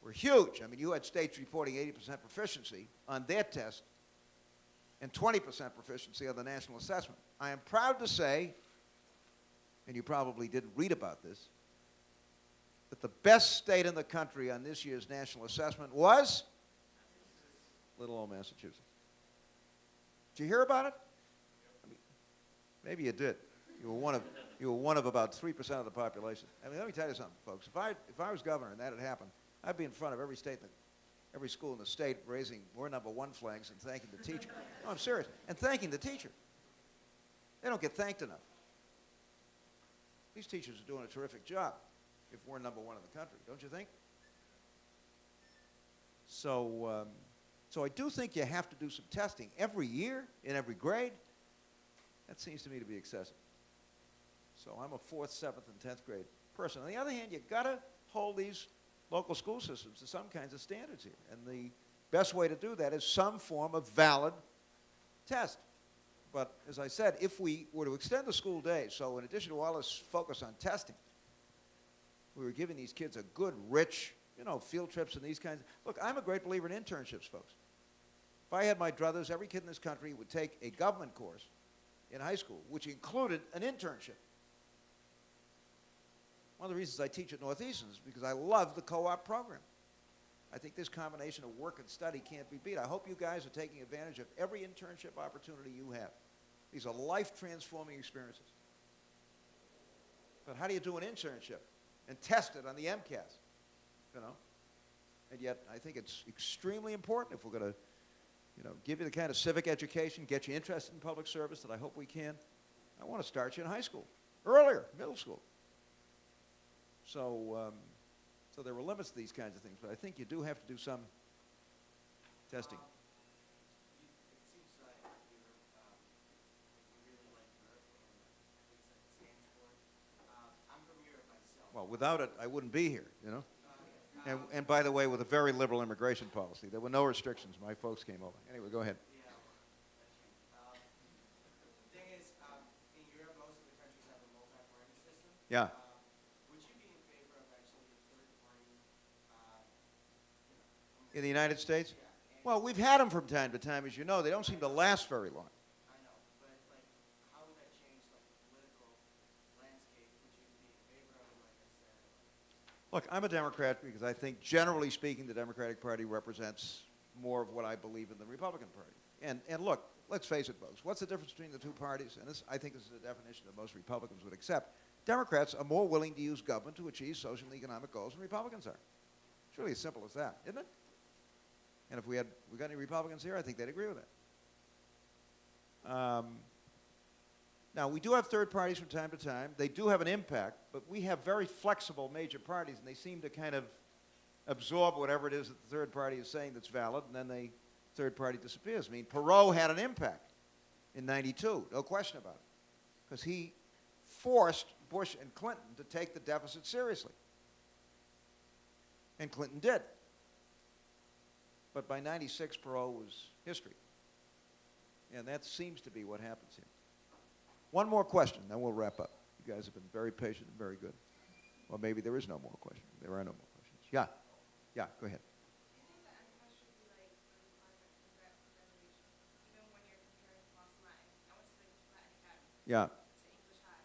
were huge. I mean, you had states reporting 80% proficiency on their test and 20% proficiency on the national assessment. I am proud to say, and you probably didn't read about this, that the best state in the country on this year's national assessment was little old Massachusetts. Did you hear about it? I mean, maybe you did. You were one of about 3% of the population. I mean, let me tell you something, folks. If I was governor and that had happened, I'd be in front of every state, every school in the state, raising "We're number one" flags and thanking the teacher. No, I'm serious. And thanking the teacher. They don't get thanked enough. These teachers are doing a terrific job if we're number one in the country, don't you think? So I do think you have to do some testing every year in every grade. That seems to me to be excessive. So I'm a 4th, 7th, and 10th grade person. On the other hand, you've got to hold these local school systems to some kinds of standards here. And the best way to do that is some form of valid test. But as I said, if we were to extend the school day, so in addition to all this focus on testing, we were giving these kids a good, rich, field trips and these kinds of... Look, I'm a great believer in internships, folks. If I had my druthers, every kid in this country would take a government course in high school, which included an internship. One of the reasons I teach at Northeastern is because I love the co-op program. I think this combination of work and study can't be beat. I hope you guys are taking advantage of every internship opportunity you have. These are life-transforming experiences. But how do you do an internship and test it on the MCAS? And yet I think it's extremely important if we're going to, give you the kind of civic education, get you interested in public service that I hope we can. I want to start you in high school, earlier, middle school. So there were limits to these kinds of things, but I think you do have to do some testing. It seems like you really like Europe and things that it stands for. I'm from Europe myself. Well, without it, I wouldn't be here, And by the way, with a very liberal immigration policy. There were no restrictions. My folks came over. Anyway, go ahead. Yeah, the thing is, in Europe, most of the countries have a multi-party system. Yeah. Would you be in favor of actually a third party? In the United States? Yeah, and Well, we've had them from time to time, as you know. They don't seem to last very long. I know, but how would that change the political landscape? Would you be in favor of it, like I said? Look, I'm a Democrat because I think, generally speaking, the Democratic Party represents more of what I believe in the Republican Party. And look, let's face it, folks, what's the difference between the two parties? And this, I think this is a definition that most Republicans would accept. Democrats are more willing to use government to achieve social and economic goals than Republicans are. It's really as simple as that, isn't it? And if we got any Republicans here, I think they'd agree with that. Now, we do have third parties from time to time. They do have an impact, but we have very flexible major parties, and they seem to kind of absorb whatever it is that the third party is saying that's valid, and then the third party disappears. I mean, Perot had an impact in '92, no question about it, because he forced Bush and Clinton to take the deficit seriously. And Clinton did. But by '96, Perot was history. And that seems to be what happens here. One more question, then we'll wrap up. You guys have been very patient and very good. Well, maybe there is no more questions. There are no more questions. Yeah. Yeah, go ahead. Do you think that MCAS should be like a requirement for graduation, even when you're comparing cross Latin? I went to the Latin Academy. Yeah. To English High.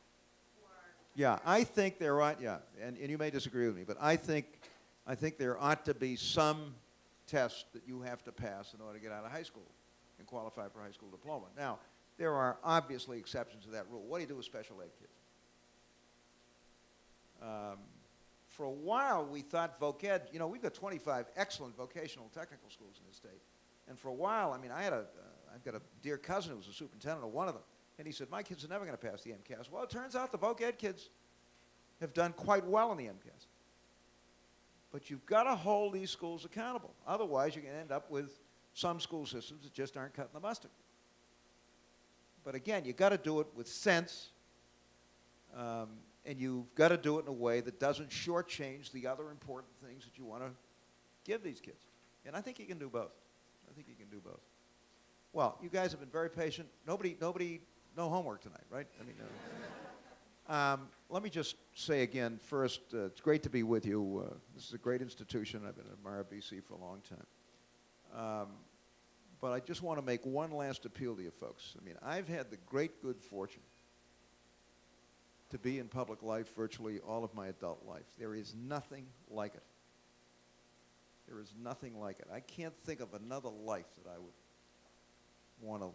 Yeah, I think there ought, yeah, and you may disagree with me, but I think there ought to be some test that you have to pass in order to get out of high school and qualify for high school diploma. Now, there are obviously exceptions to that rule. What do you do with special ed kids? For a while, we thought voc ed, you know, we've got 25 excellent vocational technical schools in this state. And for a while, I mean, I've got a dear cousin who was a superintendent of one of them. And he said, my kids are never going to pass the MCAS. Well, it turns out the voc ed kids have done quite well in the MCAS. But you've got to hold these schools accountable. Otherwise, you're going to end up with some school systems that just aren't cutting the mustard. But again, you've got to do it with sense, and you've got to do it in a way that doesn't shortchange the other important things that you want to give these kids. And I think you can do both. I think you can do both. Well, you guys have been very patient. No homework tonight, right? I mean, let me just say again, first, it's great to be with you. This is a great institution. I've been at Mara BC for a long time. But I just want to make one last appeal to you folks. I mean, I've had the great good fortune to be in public life virtually all of my adult life. There is nothing like it. There is nothing like it. I can't think of another life that I would want to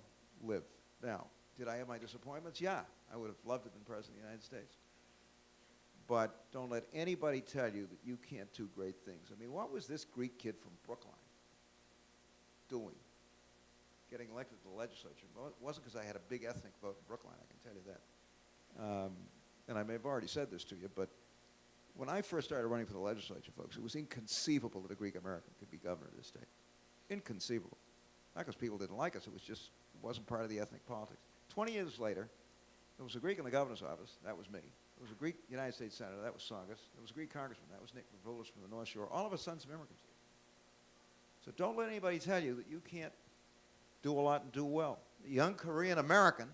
live. Now, did I have my disappointments? Yeah. I would have loved to have been president of the United States. But don't let anybody tell you that you can't do great things. I mean, what was this Greek kid from Brookline doing? Getting elected to the legislature. Well, it wasn't because I had a big ethnic vote in Brookline, I can tell you that. And I may have already said this to you, but when I first started running for the legislature, folks, it was inconceivable that a Greek American could be governor of this state. Inconceivable. Not because people didn't like us, it wasn't part of the ethnic politics. 20 years later, there was a Greek in the governor's office, that was me. There was a Greek United States Senator, that was Tsongas. There was a Greek congressman, that was Nick Vavoulis from the North Shore. All of us sons of immigrants. So don't let anybody tell you that you can't do a lot and do well. A young Korean American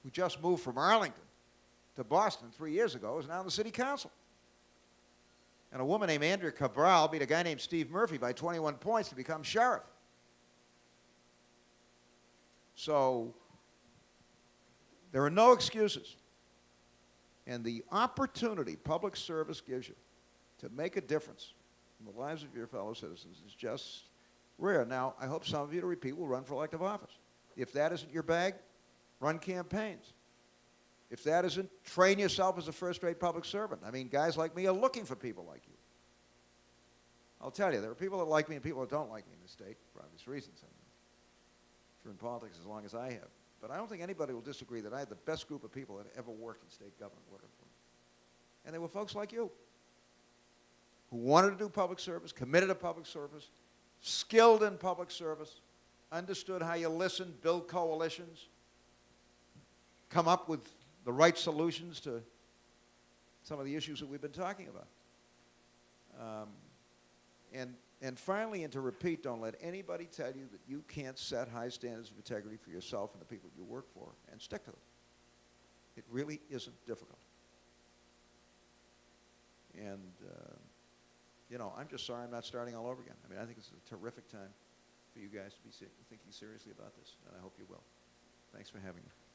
who just moved from Arlington to Boston 3 years ago is now in the city council. And a woman named Andrea Cabral beat a guy named Steve Murphy by 21 points to become sheriff. So there are no excuses. And the opportunity public service gives you to make a difference in the lives of your fellow citizens is just rare. Now, I hope some of you, to repeat, will run for elective office. If that isn't your bag, run campaigns. If that isn't, train yourself as a first-rate public servant. I mean, guys like me are looking for people like you. I'll tell you, there are people that like me and people that don't like me in this state, for obvious reasons. I mean, if you're in politics as long as I have. But I don't think anybody will disagree that I had the best group of people that ever worked in state government working for me. And they were folks like you, who wanted to do public service, committed to public service, skilled in public service, understood how you listen, build coalitions, come up with the right solutions to some of the issues that we've been talking about. And finally, and to repeat, don't let anybody tell you that you can't set high standards of integrity for yourself and the people you work for and stick to them. It really isn't difficult. And, you know, I'm just sorry I'm not starting all over again. I mean, I think this is a terrific time for you guys to be thinking seriously about this, and I hope you will. Thanks for having me.